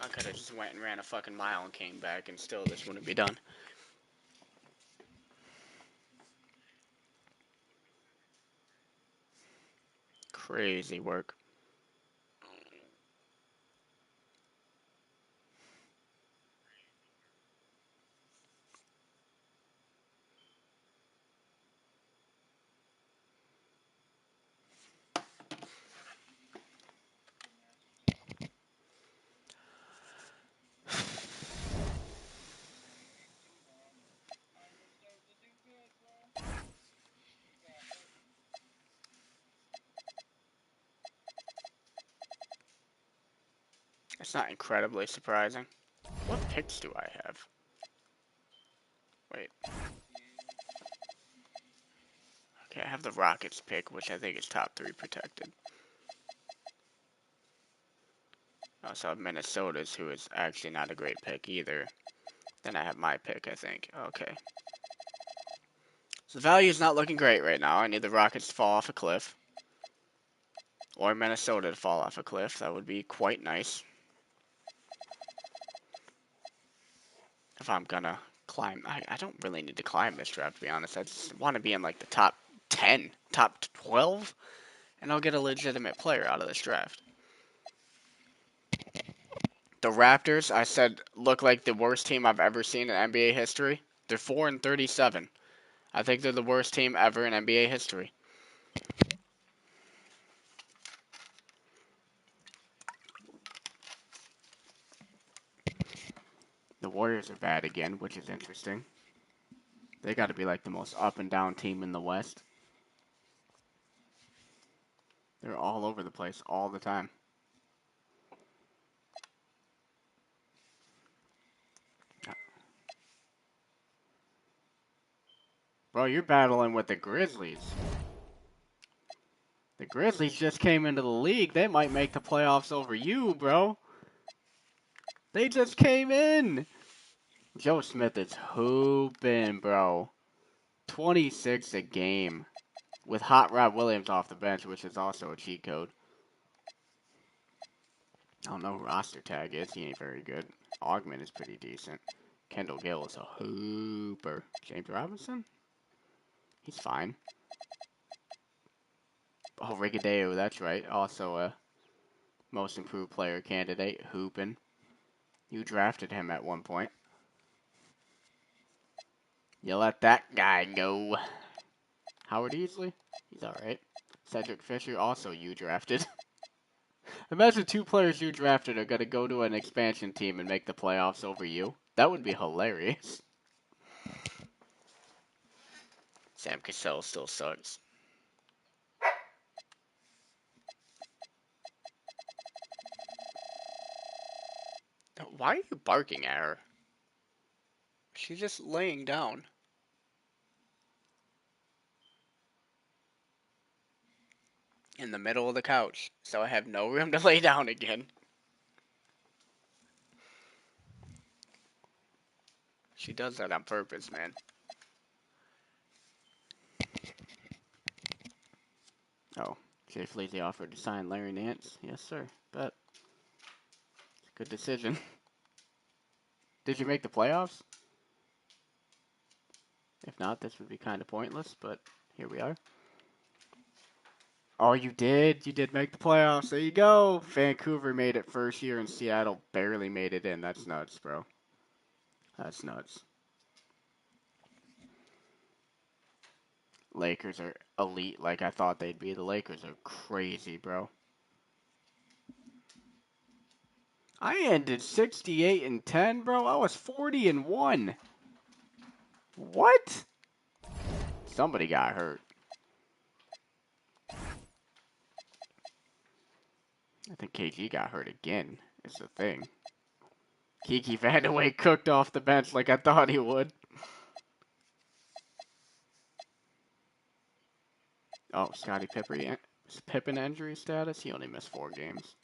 I could have just went and ran a fucking mile and came back, and still this wouldn't be done. Crazy work. It's not incredibly surprising. What picks do I have? Wait. Okay, I have the Rockets pick, which I think is top 3 protected. I also have Minnesota's, who is actually not a great pick either. Then I have my pick, I think. Okay. So the value is not looking great right now. I need the Rockets to fall off a cliff. Or Minnesota to fall off a cliff. That would be quite nice. If I'm gonna climb. I don't really need to climb this draft, to be honest. I just want to be in like the top 10, top 12, and I'll get a legitimate player out of this draft. The Raptors, I said, look like the worst team I've ever seen in NBA history. They're 4-37. I think they're the worst team ever in NBA history. The Warriors are bad again, which is interesting. They got to be like the most up and down team in the West. They're all over the place all the time. Bro, you're battling with the Grizzlies. The Grizzlies just came into the league. They might make the playoffs over you, bro. They just came in. Joe Smith is hooping, bro. 26 a game. With Hot Rod Williams off the bench, which is also a cheat code. I don't know who roster tag is. He ain't very good. Augment is pretty decent. Kendall Gill is a hooper. James Robinson? He's fine. Oh, Rigadeo, that's right. Also a most improved player candidate. Hoopin. You drafted him at one point. You let that guy go. Howard Easley? He's alright. Cedric Fisher, also you drafted. Imagine 2 players you drafted are going to go to an expansion team and make the playoffs over you. That would be hilarious. Sam Cassell still sucks. Why are you barking at her? She's just laying down. In the middle of the couch, so I have no room to lay down again. She does that on purpose, man. Oh, Jay Fleazy offered to sign Larry Nance. Yes, sir. But good decision. Did you make the playoffs? If not, this would be kind of pointless, but here we are. Oh, you did? You did make the playoffs. There you go. Vancouver made it first year, and Seattle barely made it in. That's nuts, bro. That's nuts. Lakers are elite like I thought they'd be. The Lakers are crazy, bro. I ended 68-10, bro. I was 40-1. What? Somebody got hurt. I think KG got hurt again. It's the thing. Kiki Vandeweghe cooked off the bench like I thought he would. Oh, Scottie Pippen injury status? He only missed 4 games.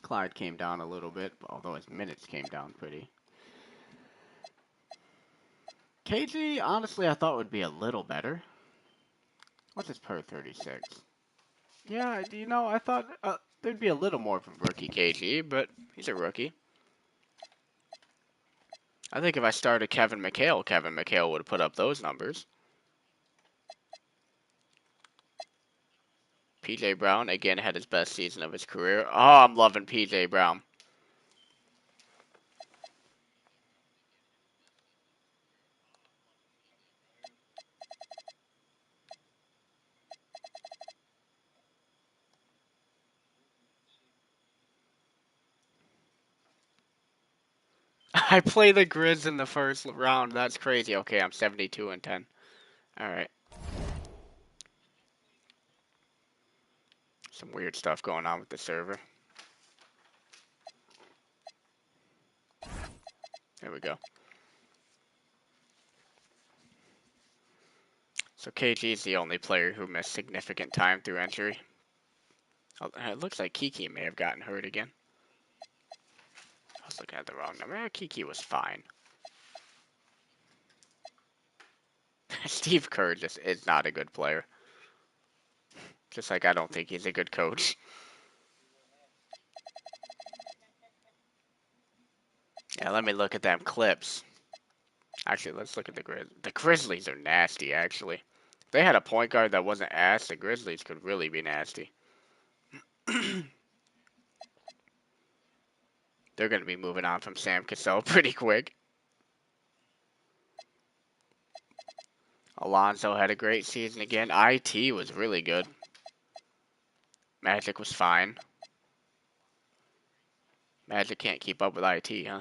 Clyde came down a little bit, although his minutes came down pretty. KG, honestly, I thought would be a little better. What's his per 36? Yeah, you know, I thought there'd be a little more from rookie KG, but he's a rookie. I think if I started Kevin McHale would have put up those numbers. PJ Brown, again, had his best season of his career. Oh, I'm loving PJ Brown. I play the Grizz in the first round. That's crazy. Okay, I'm 72-10. All right. Some weird stuff going on with the server. There we go. So KG is the only player who missed significant time through injury. Oh, it looks like Kiki may have gotten hurt again. I was looking at the wrong number. Kiki was fine. Steve Kerr just is not a good player. Just like I don't think he's a good coach. Yeah, let me look at them clips. Actually, let's look at the Grizzlies. The Grizzlies are nasty, actually. If they had a point guard that wasn't ass, the Grizzlies could really be nasty. They're going to be moving on from Sam Cassell pretty quick. Alonzo had a great season again. IT was really good. Magic was fine. Magic can't keep up with IT, huh?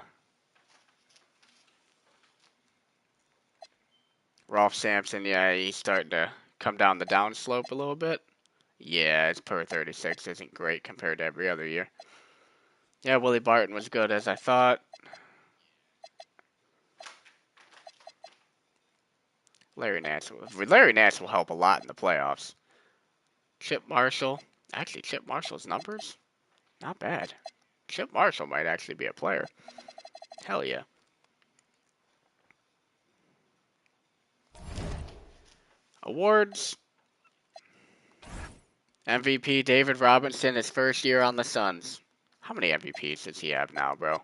Rolf Sampson, yeah, he's starting to come down the downslope a little bit. Yeah, his per 36 isn't great compared to every other year. Yeah, Willie Barton was good as I thought. Larry Nance will help a lot in the playoffs. Chip Marshall. Actually, Chip Marshall's numbers? Not bad. Chip Marshall might actually be a player. Hell yeah. Awards. MVP David Robinson, his first year on the Suns. How many MVPs does he have now, bro?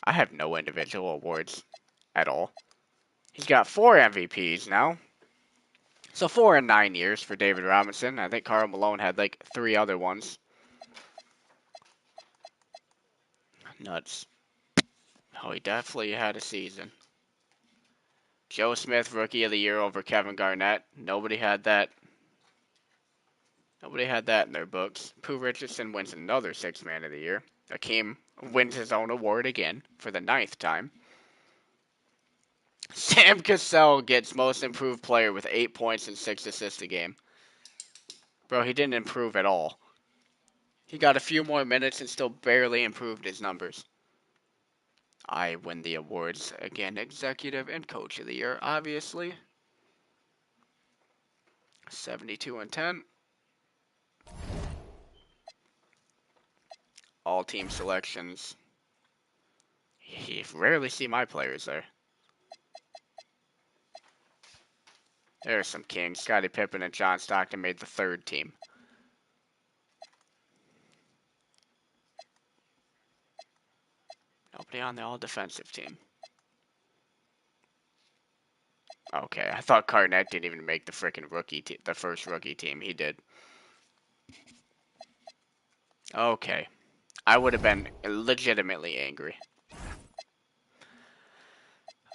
I have no individual awards at all. He's got 4 MVPs now. So 4 in 9 years for David Robinson. I think Karl Malone had like 3 other ones. Nuts. Oh, he definitely had a season. Joe Smith, Rookie of the Year over Kevin Garnett. Nobody had that. Nobody had that in their books. Pooh Richardson wins another 6th Man of the Year. Akeem wins his own award again for the 9th time. Sam Cassell gets Most Improved Player with 8 points and 6 assists a game. Bro, he didn't improve at all. He got a few more minutes and still barely improved his numbers. I win the awards again, Executive and Coach of the Year, obviously. 72-10. All team selections. You rarely see my players there. There are some kings. Scottie Pippen and John Stockton made the 3rd team. Nobody on the all-defensive team. Okay, I thought Garnett didn't even make the freaking rookie team, the first rookie team. He did. Okay. I would have been legitimately angry.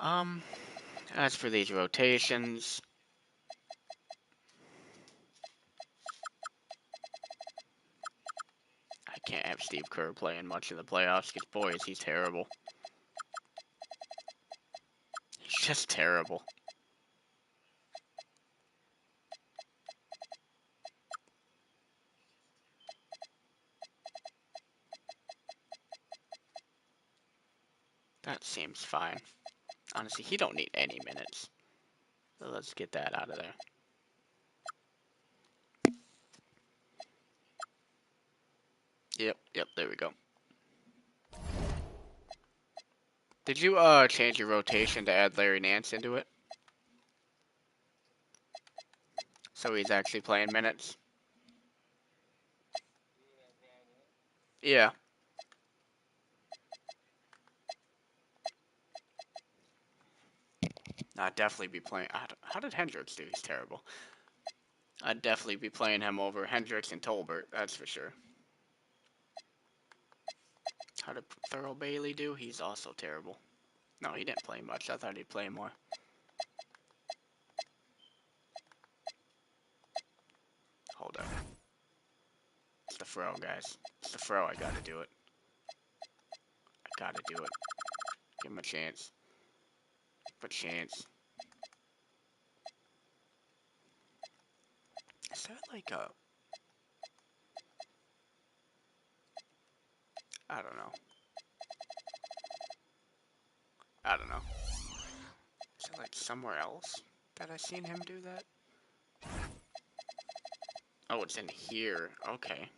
As for these rotations, I can't have Steve Kerr playing much in the playoffs because, boy, is he terrible. He's just terrible. That seems fine. Honestly, he don't need any minutes. So let's get that out of there. Yep, there we go. Did you change your rotation to add Larry Nance into it? So he's actually playing minutes. Yeah. I'd definitely be playing. How did Hendricks do? He's terrible. I'd definitely be playing him over Hendricks and Tolbert. That's for sure. How did Thurl Bailey do? He's also terrible. No, he didn't play much. I thought he'd play more. Hold up. It's the throw, guys. It's the throw. I gotta do it. I gotta do it. Give him a chance. A chance. Is that like a... I don't know. I don't know. Is it like somewhere else that I seen him do that? Oh, it's in here. Okay.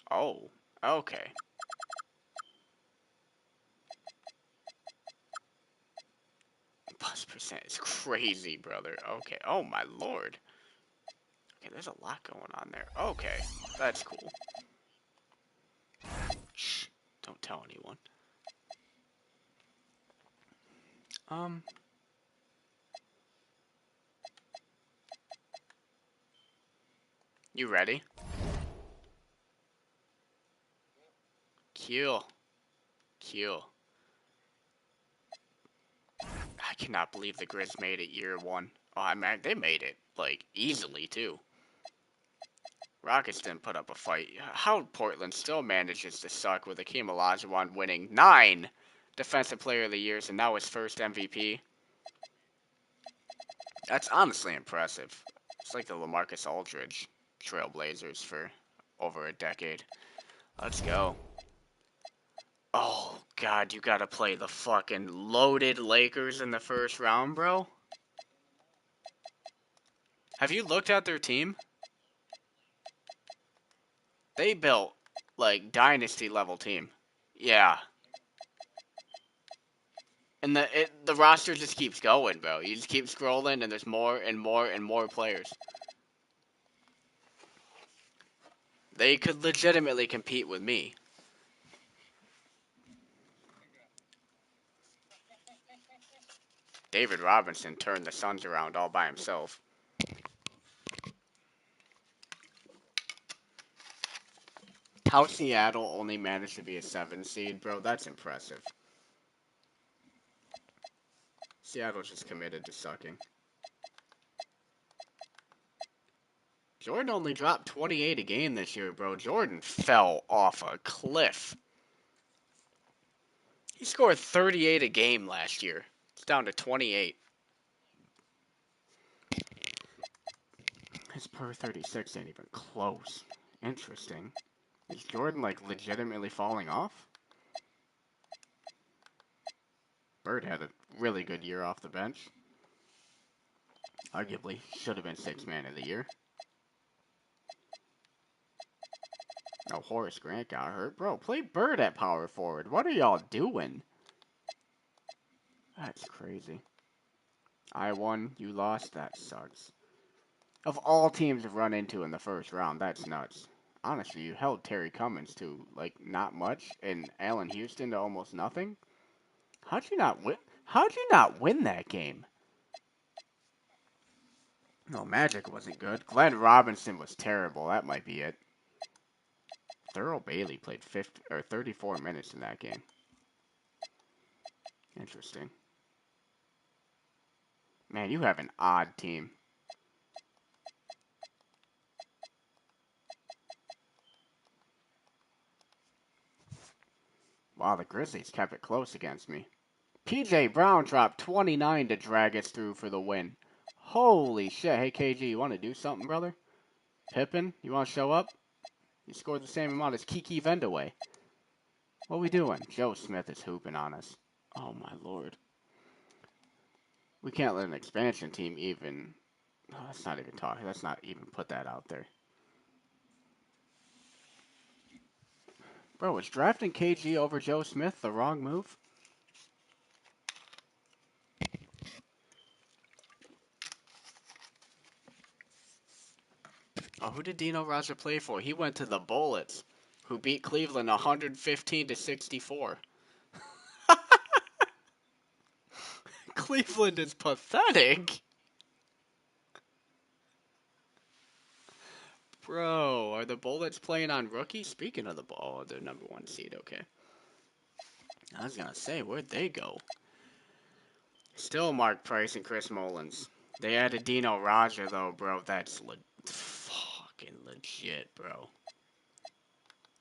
Oh, okay. Plus percent is crazy, brother. Okay. Oh, my lord. Okay, there's a lot going on there. Okay. That's cool. Shh. Don't tell anyone. You ready? Kill. Kill. I cannot believe the Grizz made it year one. Oh, I mean, they made it, like, easily, too. Rockets didn't put up a fight. How Portland still manages to suck with Akeem Olajuwon winning 9 Defensive Player of the Years and now his first MVP. That's honestly impressive. It's like the LaMarcus Aldridge Trailblazers for over a decade. Let's go. Oh, God, you gotta play the fucking loaded Lakers in the first round, bro. Have you looked at their team? They built, like, dynasty level team. Yeah. And the roster just keeps going, bro. You just keep scrolling, and there's more and more and more players. They could legitimately compete with me. David Robinson turned the Suns around all by himself. How Seattle only managed to be a 7 seed, bro, that's impressive. Seattle's just committed to sucking. Jordan only dropped 28 a game this year, bro. Jordan fell off a cliff. He scored 38 a game last year. It's down to 28. His per 36 ain't even close. Interesting. Is Jordan, like, legitimately falling off? Bird had a really good year off the bench. Arguably, should have been 6th man of the year. Oh, Horace Grant got hurt. Bro, play Bird at power forward. What are y'all doing? That's crazy. I won, you lost, that sucks. Of all teams to run into in the first round, that's nuts. Honestly, you held Terry Cummins to, like, not much, and Allen Houston to almost nothing? How'd you not win? How'd you not win that game? No, Magic wasn't good. Glenn Robinson was terrible. That might be it. Thurl Bailey played 34 minutes in that game. Interesting. Man, you have an odd team. Wow, the Grizzlies kept it close against me. P.J. Brown dropped 29 to drag us through for the win. Holy shit. Hey, KG, you want to do something, brother? Pippen, you want to show up? You scored the same amount as Kiki Vendaway. What we doing? Joe Smith is hooping on us. Oh, my lord. We can't let an expansion team even... Oh, let's not even talk. Let's not even put that out there. Bro, is drafting KG over Joe Smith the wrong move? Oh, who did Dino Raja play for? He went to the Bullets, who beat Cleveland 115-64. Cleveland is pathetic. Bro, are the Bullets playing on rookie? Speaking of the ball, oh, they're number 1 seed, okay. I was gonna say, where'd they go? Still Mark Price and Chris Mullins. They added Dino Raja, though, bro. That's fucking legit, bro.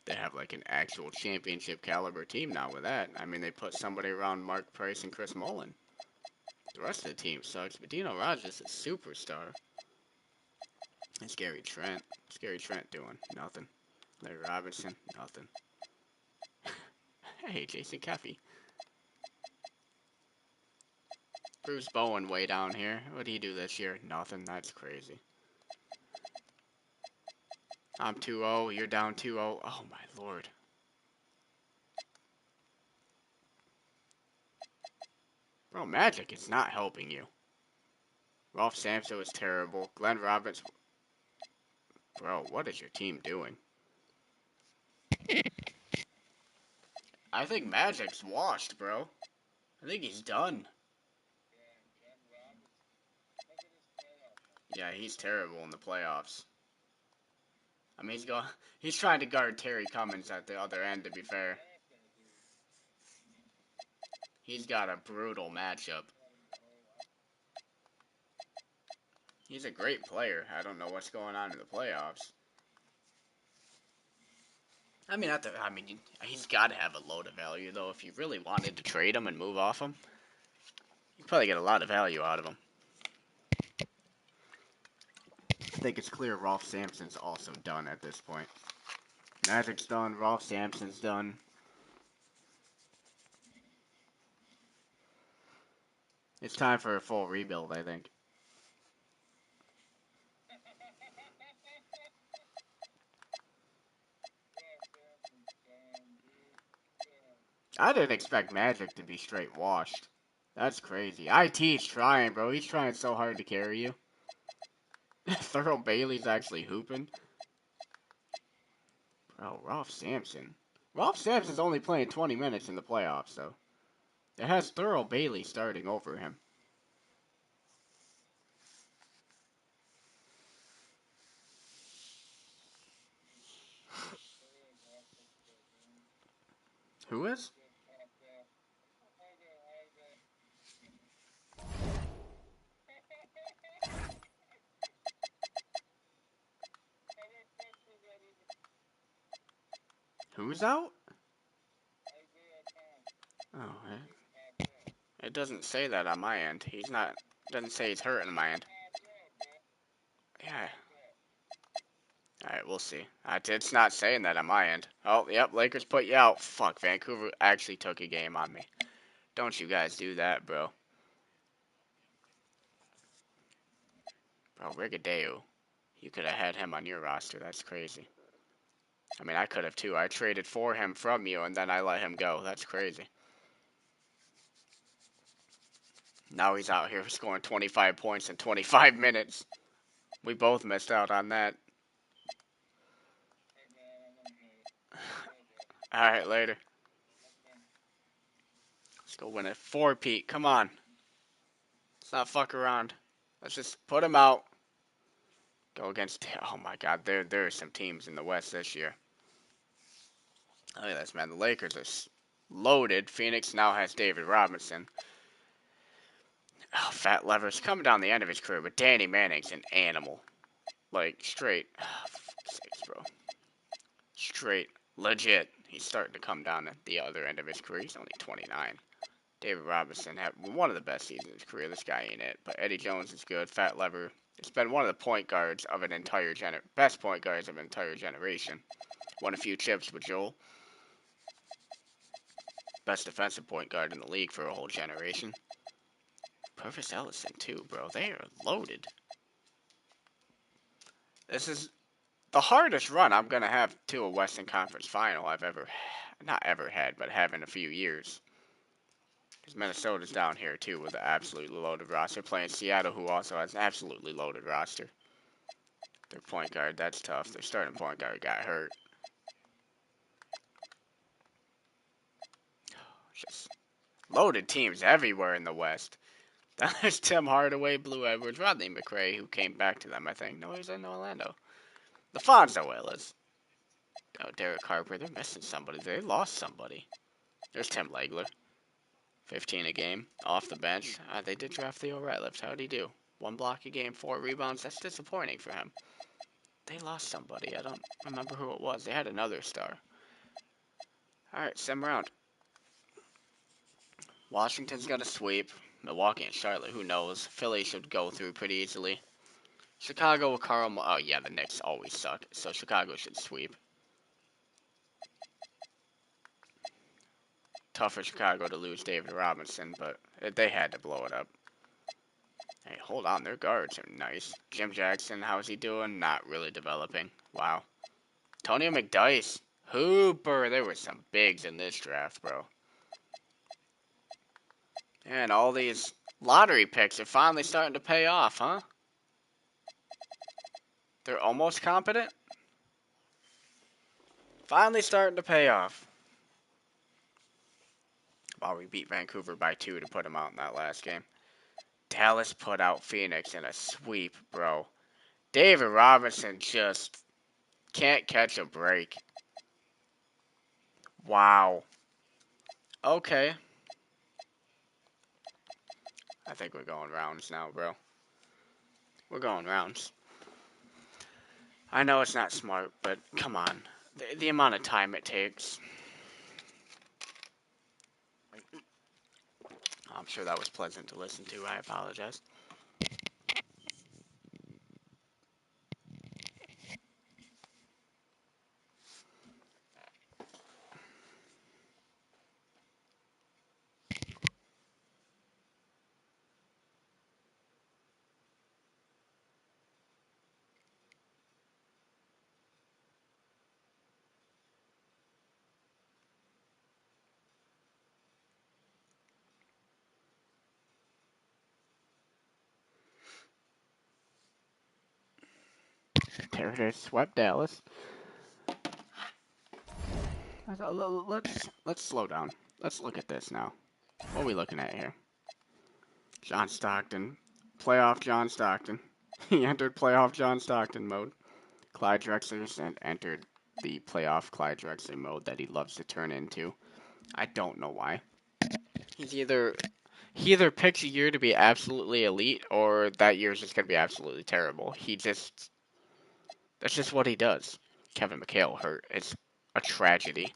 They have like an actual championship caliber team now with that. I mean, they put somebody around Mark Price and Chris Mullin. The rest of the team sucks, but Dino Raja's a superstar. And Gary Trent. What's Gary Trent doing? Nothing. Larry Robinson? Nothing. Hey, Jason Keffey. Bruce Bowen way down here. What did he do this year? Nothing. That's crazy. I'm 2-0. You're down 2-0. Oh, my lord. Bro, Magic is not helping you. Ralph Sampson was terrible. Glenn Robbins. Bro, what is your team doing? I think Magic's washed, bro. I think he's done. Yeah, he's terrible in the playoffs. I mean, he's trying to guard Terry Cummins at the other end, to be fair. He's got a brutal matchup. He's a great player. I don't know what's going on in the playoffs. I mean, he's got to have a load of value, though. If you really wanted to trade him and move off him, you'd probably get a lot of value out of him. I think it's clear Rolf Sampson's also done at this point. Magic's done. Rolf Sampson's done. It's time for a full rebuild, I think. I didn't expect Magic to be straight washed. That's crazy. IT's trying, bro. He's trying so hard to carry you. Thurl Bailey's actually hooping. Bro, Rolf Sampson. Rolf Sampson's only playing 20 minutes in the playoffs, though. It has Thurl Bailey starting over him. Who is? Who's out? Oh, it doesn't say that on my end. He's not. Doesn't say he's hurt on my end. Yeah. Alright, we'll see. It's not saying that on my end. Oh, yep, Lakers put you out. Fuck, Vancouver actually took a game on me. Don't you guys do that, bro. Bro, Rigadeo. You could have had him on your roster. That's crazy. I mean, I could have too. I traded for him from you, and then I let him go. That's crazy. Now he's out here scoring 25 points in 25 minutes. We both missed out on that. Alright, later. Let's go win it. 4-peat. Come on. Let's not fuck around. Let's just put him out. Go against... Oh my god, there are some teams in the West this year. Look at this, man. The Lakers are loaded. Phoenix now has David Robinson. Oh, Fat Lever's coming down the end of his career, but Danny Manning's an animal. Like, straight. Oh, for sakes, bro. Straight. Legit. He's starting to come down at the other end of his career. He's only 29. David Robinson had one of the best seasons of his career. This guy ain't it. But Eddie Jones is good. Fat Lever. It's been one of the point guards of an entire best point guards of an entire generation. Won a few chips with Joel. Best defensive point guard in the league for a whole generation. Purvis Ellison too, bro. They are loaded. This is the hardest run I'm gonna have to a Western Conference Final I've not ever had, but have in a few years. Because Minnesota's down here too with an absolutely loaded roster, playing Seattle, who also has an absolutely loaded roster. Their point guard, that's tough. Their starting point guard got hurt. Just loaded teams everywhere in the West. There's Tim Hardaway, Blue Edwards, Rodney McRae, who came back to them, I think. No, he's in Orlando. LaFonso Willis. Oh, Derek Harper. They're missing somebody. They lost somebody. There's Tim Legler. 15 a game. Off the bench. They did draft Theo Ratliff. How'd he do? 1 block a game, 4 rebounds. That's disappointing for him. They lost somebody. I don't remember who it was. They had another star. Alright, sim round. Washington's got a sweep. Milwaukee and Charlotte, who knows? Philly should go through pretty easily. Chicago with Karl. Oh, yeah, the Knicks always suck. So Chicago should sweep. Tough for Chicago to lose David Robinson, but they had to blow it up. Hey, hold on. Their guards are nice. Jim Jackson, how's he doing? Not really developing. Wow. Tony McDyess. Hooper. There were some bigs in this draft, bro. And all these lottery picks are finally starting to pay off, huh? They're almost competent. Finally starting to pay off. Wow, we beat Vancouver by 2 to put them out in that last game. Dallas put out Phoenix in a sweep, bro. David Robinson just can't catch a break. Wow. Okay. I think we're going rounds now, bro. We're going rounds. I know it's not smart, but come on. The amount of time it takes. I'm sure that was pleasant to listen to. I apologize. Terror swept Dallas. Let's slow down. Let's look at this now. What are we looking at here? John Stockton. Playoff John Stockton. He entered playoff John Stockton mode. Clyde Drexler entered the playoff Clyde Drexler mode that he loves to turn into. I don't know why. He either picks a year to be absolutely elite or that year's just gonna be absolutely terrible. That's just what he does. Kevin McHale hurt. It's a tragedy.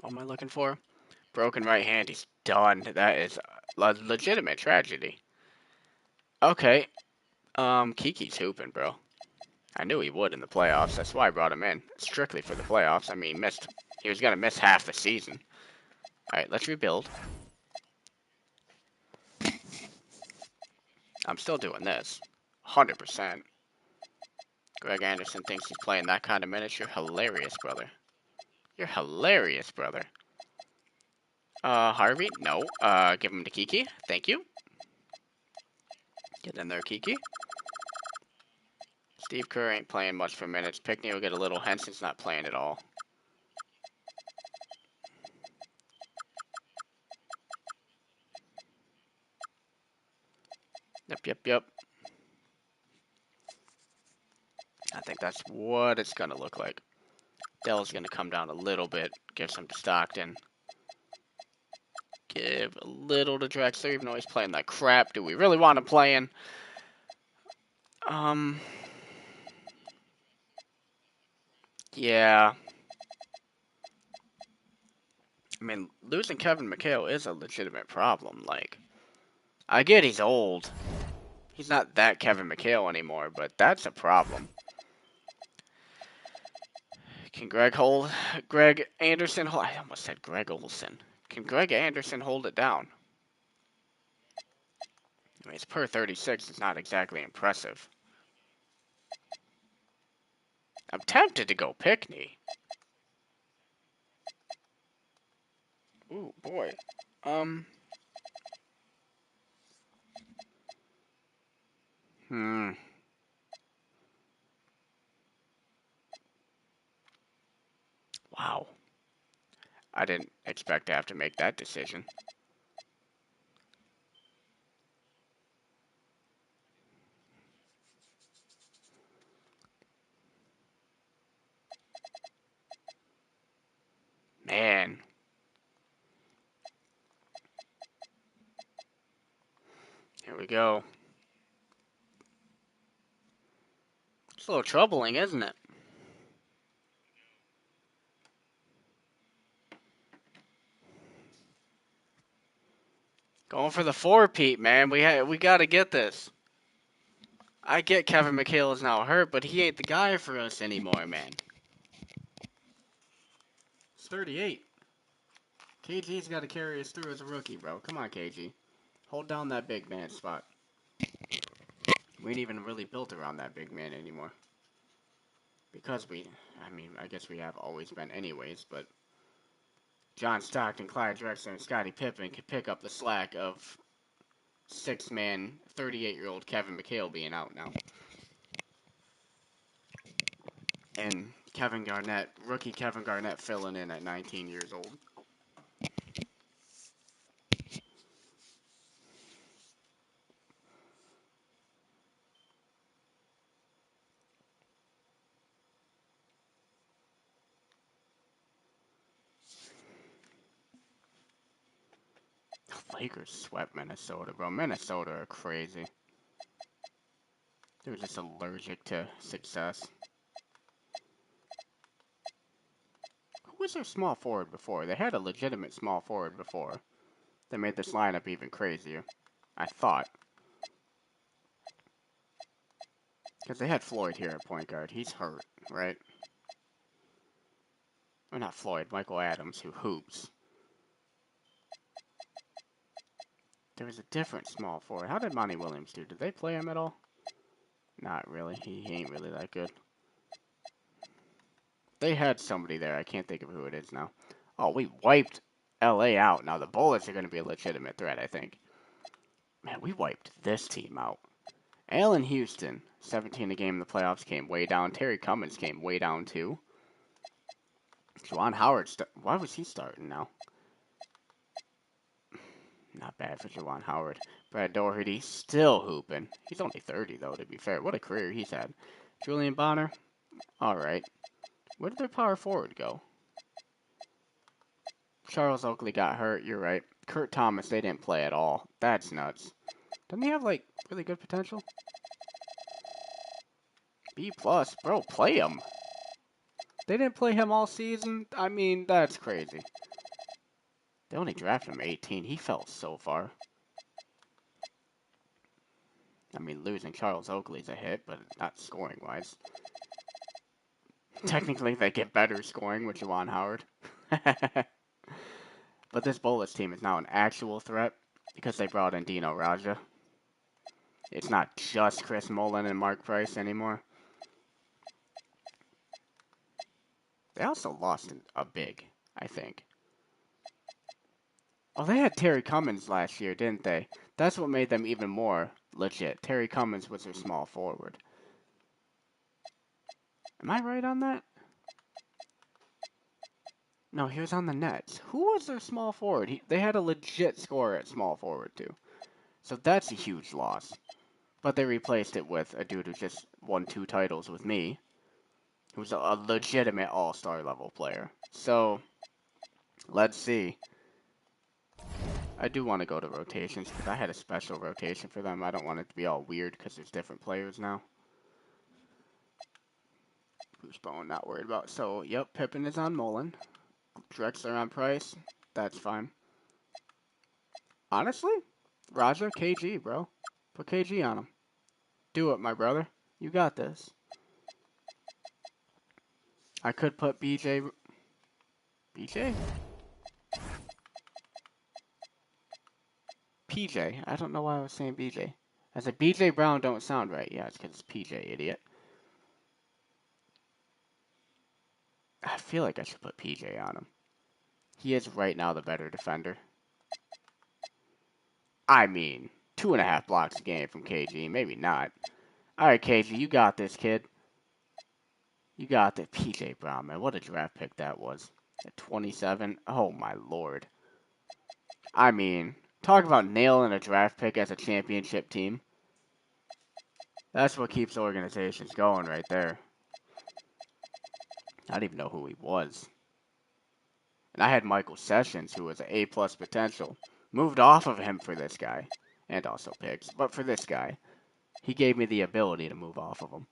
What am I looking for? Broken right hand. He's done. That is a legitimate tragedy. Okay. Kiki's hooping, bro. I knew he would in the playoffs. That's why I brought him in. Strictly for the playoffs. I mean, he was gonna miss half the season. Alright, let's rebuild. I'm still doing this. 100%. Greg Anderson thinks he's playing that kind of minutes. You're hilarious, brother. You're hilarious, brother. Harvey? No. Give him to Kiki. Thank you. Get in there, Kiki. Steve Kerr ain't playing much for minutes. Pickney will get a little. Henson's not playing at all. Yep. I think that's what it's going to look like. Dell's going to come down a little bit. Give some to Stockton. Give a little to Drexler, even though he's playing like crap. Do we really want him playing? Yeah. I mean, losing Kevin McHale is a legitimate problem. Like, I get he's old. He's not that Kevin McHale anymore, but that's a problem. Can Greg Anderson hold? I almost said Greg Olson. Can Greg Anderson hold it down? I mean, it's per 36. It's not exactly impressive. I'm tempted to go Pickney. Ooh, boy. Wow. I didn't expect to have to make that decision. Man. Here we go. It's a little troubling, isn't it? Going for the 4-peat, man. We got to get this. I get Kevin McHale is now hurt, but he ain't the guy for us anymore, man. It's 38. KG's got to carry us through as a rookie, bro. Come on, KG. Hold down that big man spot. We ain't even really built around that big man anymore. Because I guess we have always been anyways, but John Stockton, Clyde Drexler, and Scottie Pippen could pick up the slack of 6-man, 38-year-old Kevin McHale being out now. And Kevin Garnett, rookie Kevin Garnett filling in at 19 years old. The Lakers swept Minnesota, bro. Minnesota are crazy. They're just allergic to success. Who was their small forward before? They had a legitimate small forward before. They made this lineup even crazier. I thought. Because they had Floyd here at point guard. He's hurt, right? Or not Floyd, Michael Adams, who hoops. There was a different small forward. How did Monty Williams do? Did they play him at all? Not really. He ain't really that good. They had somebody there. I can't think of who it is now. Oh, we wiped LA out. Now the Bullets are going to be a legitimate threat, I think. Man, we wiped this team out. Allen Houston, 17 a game in the playoffs, came way down. Terry Cummins came way down too. Juwan Howard, why was he starting now? Not bad for Juwan Howard. Brad Doherty still hooping. He's only 30 though, to be fair. What a career he's had. Julian Bonner, all right. Where did their power forward go? Charles Oakley got hurt. You're right. Kurt Thomas, they didn't play at all. That's nuts. Doesn't he have like really good potential? B plus, bro, play him. They didn't play him all season. I mean, that's crazy. They only drafted him 18. He fell so far. I mean, losing Charles Oakley's a hit, but not scoring-wise. Technically, they get better scoring with Juwan Howard. But this Bullets team is now an actual threat because they brought in Dino Raja. It's not just Chris Mullin and Mark Price anymore. They also lost a big, I think. Oh, they had Terry Cummins last year, didn't they? That's what made them even more legit. Terry Cummins was their small forward. Am I right on that? No, he was on the Nets. Who was their small forward? They had a legit scorer at small forward, too. So that's a huge loss. But they replaced it with a dude who just won 2 titles with me, who's a legitimate all-star level player. So, let's see. I do want to go to rotations, because I had a special rotation for them. I don't want it to be all weird, because there's different players now. Bruce Bowen, not worried about. So, yep, Pippen is on Mullin. Drexler on Price. That's fine. Honestly, Raja, KG, bro. Put KG on him. Do it, my brother. You got this. I could put BJ. BJ? PJ. I don't know why I was saying BJ. I said BJ Brown don't sound right. Yeah, it's because it's PJ, idiot. I feel like I should put PJ on him. He is right now the better defender. I mean, 2.5 blocks a game from KG. Maybe not. All right, KG, you got this, kid. You got the PJ Brown, man. What a draft pick that was. At 27. Oh, my lord. I mean, talk about nailing a draft pick as a championship team. That's what keeps organizations going right there. I didn't even know who he was. And I had Michael Sessions, who was an A-plus potential. Moved off of him for this guy. And also picks. But for this guy, he gave me the ability to move off of him.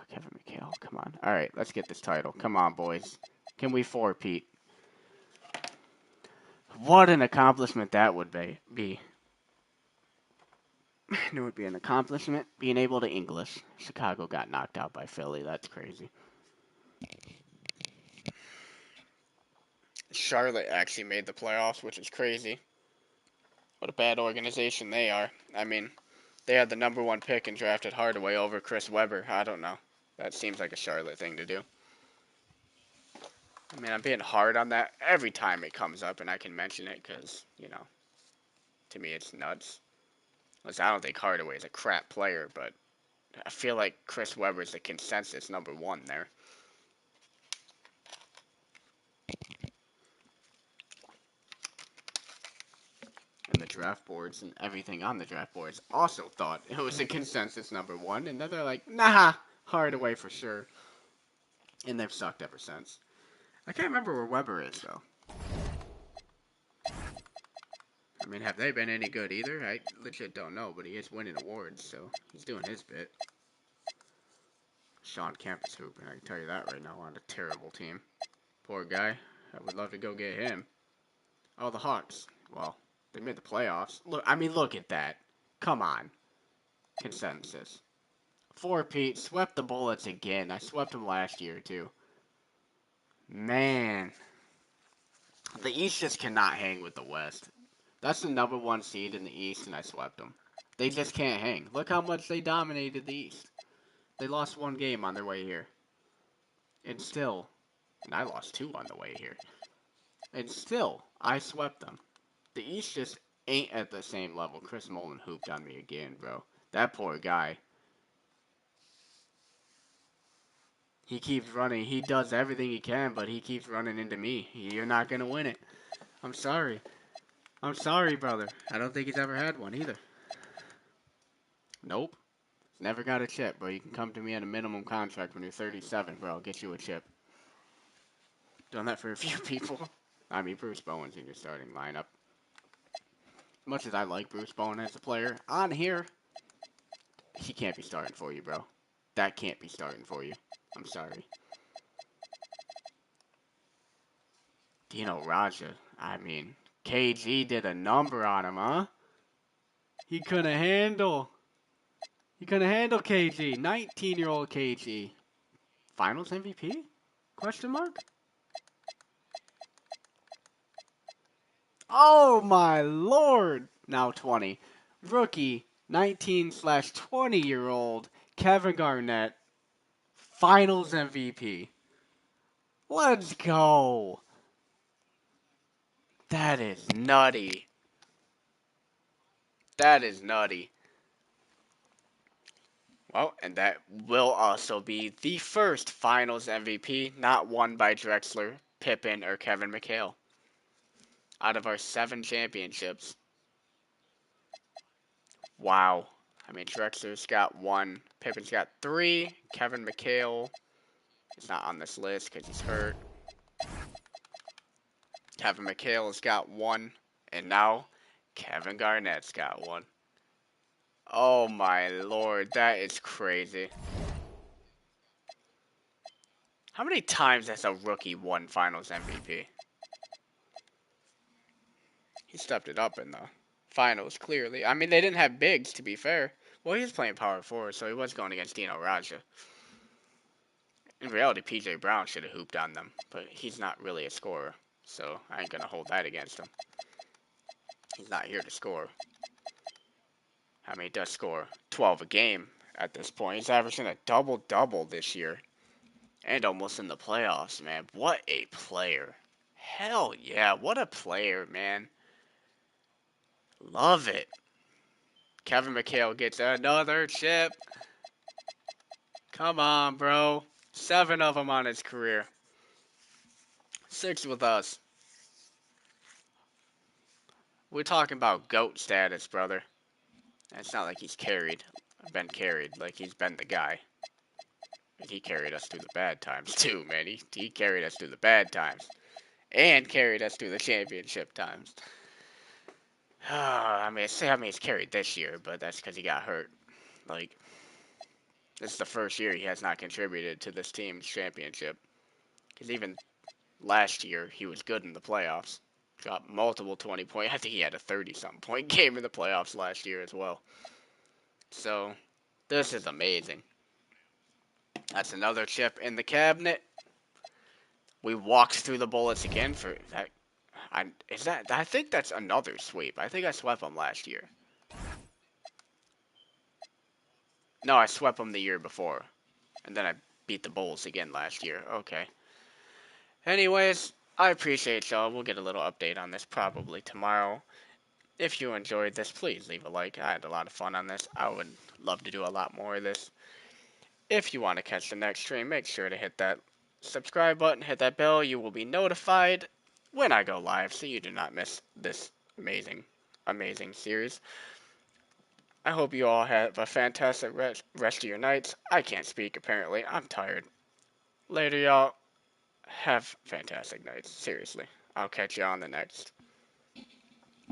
Kevin McHale, come on. All right, let's get this title. Come on, boys. Can we four-peat? What an accomplishment that would be. It would be an accomplishment being able to English. Chicago got knocked out by Philly. That's crazy. Charlotte actually made the playoffs, which is crazy. What a bad organization they are. I mean, they had the number one pick and drafted Hardaway over Chris Webber. I don't know. That seems like a Charlotte thing to do. I mean, I'm being hard on that every time it comes up, and I can mention it because, you know, to me it's nuts. Listen, I don't think Hardaway is a crap player, but I feel like Chris Webber is the consensus number one there. And the draft boards and everything on the draft boards also thought it was a consensus number one, and then they're like, nah, Hardaway for sure. And they've sucked ever since. I can't remember where Webber is, though. I mean, have they been any good either? I legit don't know, but he is winning awards, so he's doing his bit. Sean Kemp is hooping, I can tell you that right now, on a terrible team. Poor guy. I would love to go get him. Oh, the Hawks. Well, they made the playoffs. Look, I mean, look at that. Come on. Consensus. 4-peat, swept the Bullets again. I swept them last year, too. Man. The East just cannot hang with the West. That's the number one seed in the East, and I swept them. They just can't hang. Look how much they dominated the East. They lost one game on their way here. And still, and I lost two on the way here. And still, I swept them. The East just ain't at the same level. Chris Mullin hooped on me again, bro. That poor guy. He keeps running. He does everything he can, but he keeps running into me. You're not going to win it. I'm sorry. I'm sorry, brother. I don't think he's ever had one either. Nope. Never got a chip, bro. You can come to me on a minimum contract when you're 37, bro. I'll get you a chip. Done that for a few people. I mean, Bruce Bowen's in your starting lineup. As much as I like Bruce Bowen as a player, on here, he can't be starting for you, bro. That can't be starting for you. I'm sorry. Dino Raja. I mean, KG did a number on him, huh? He couldn't handle. He couldn't handle KG. 19-year-old KG. Finals MVP? Question mark? Oh my lord! Now 20. Rookie, 19/20-year-old Kevin Garnett. Finals MVP. Let's go. That is nutty. That is nutty. Well, and that will also be the first Finals MVP not won by Drexler, Pippen, or Kevin McHale. Out of our 7 championships. Wow. I mean, Drexler's got 1, Pippen's got 3, Kevin McHale is not on this list because he's hurt. Kevin McHale has got 1, and now Kevin Garnett's got 1. Oh my lord, that is crazy. How many times has a rookie won Finals MVP? He stepped it up in the Finals, clearly. I mean, they didn't have bigs, to be fair. Well, he was playing power forward, so he was going against Dino Raja. In reality, P.J. Brown should have hooped on them, but he's not really a scorer, so I ain't going to hold that against him. He's not here to score. I mean, he does score 12 a game at this point. He's averaging a double-double this year. And almost in the playoffs, man. What a player. Hell yeah, what a player, man. Love it. Kevin McHale gets another chip. Come on, bro. 7 of them on his career. 6 with us. We're talking about GOAT status, brother. It's not like he's been carried, like he's been the guy. He carried us through the bad times too, man. He carried us through the bad times. And carried us through the championship times. I mean, he's carried this year, but that's because he got hurt. Like, this is the first year he has not contributed to this team's championship. Because even last year, he was good in the playoffs. Got multiple 20-point. I think he had a 30-something point game in the playoffs last year as well. So, this is amazing. That's another chip in the cabinet. We walked through the bullets again for that. I think that's another sweep. I think I swept them last year. No, I swept them the year before. And then I beat the Bulls again last year. Okay. Anyways, I appreciate y'all. We'll get a little update on this probably tomorrow. If you enjoyed this, please leave a like. I had a lot of fun on this. I would love to do a lot more of this. If you want to catch the next stream, make sure to hit that subscribe button, hit that bell. You will be notified when I go live so you do not miss this amazing, amazing series. I hope you all have a fantastic rest of your nights. I can't speak, apparently. I'm tired. Later, y'all. Have fantastic nights. Seriously. I'll catch you on the next.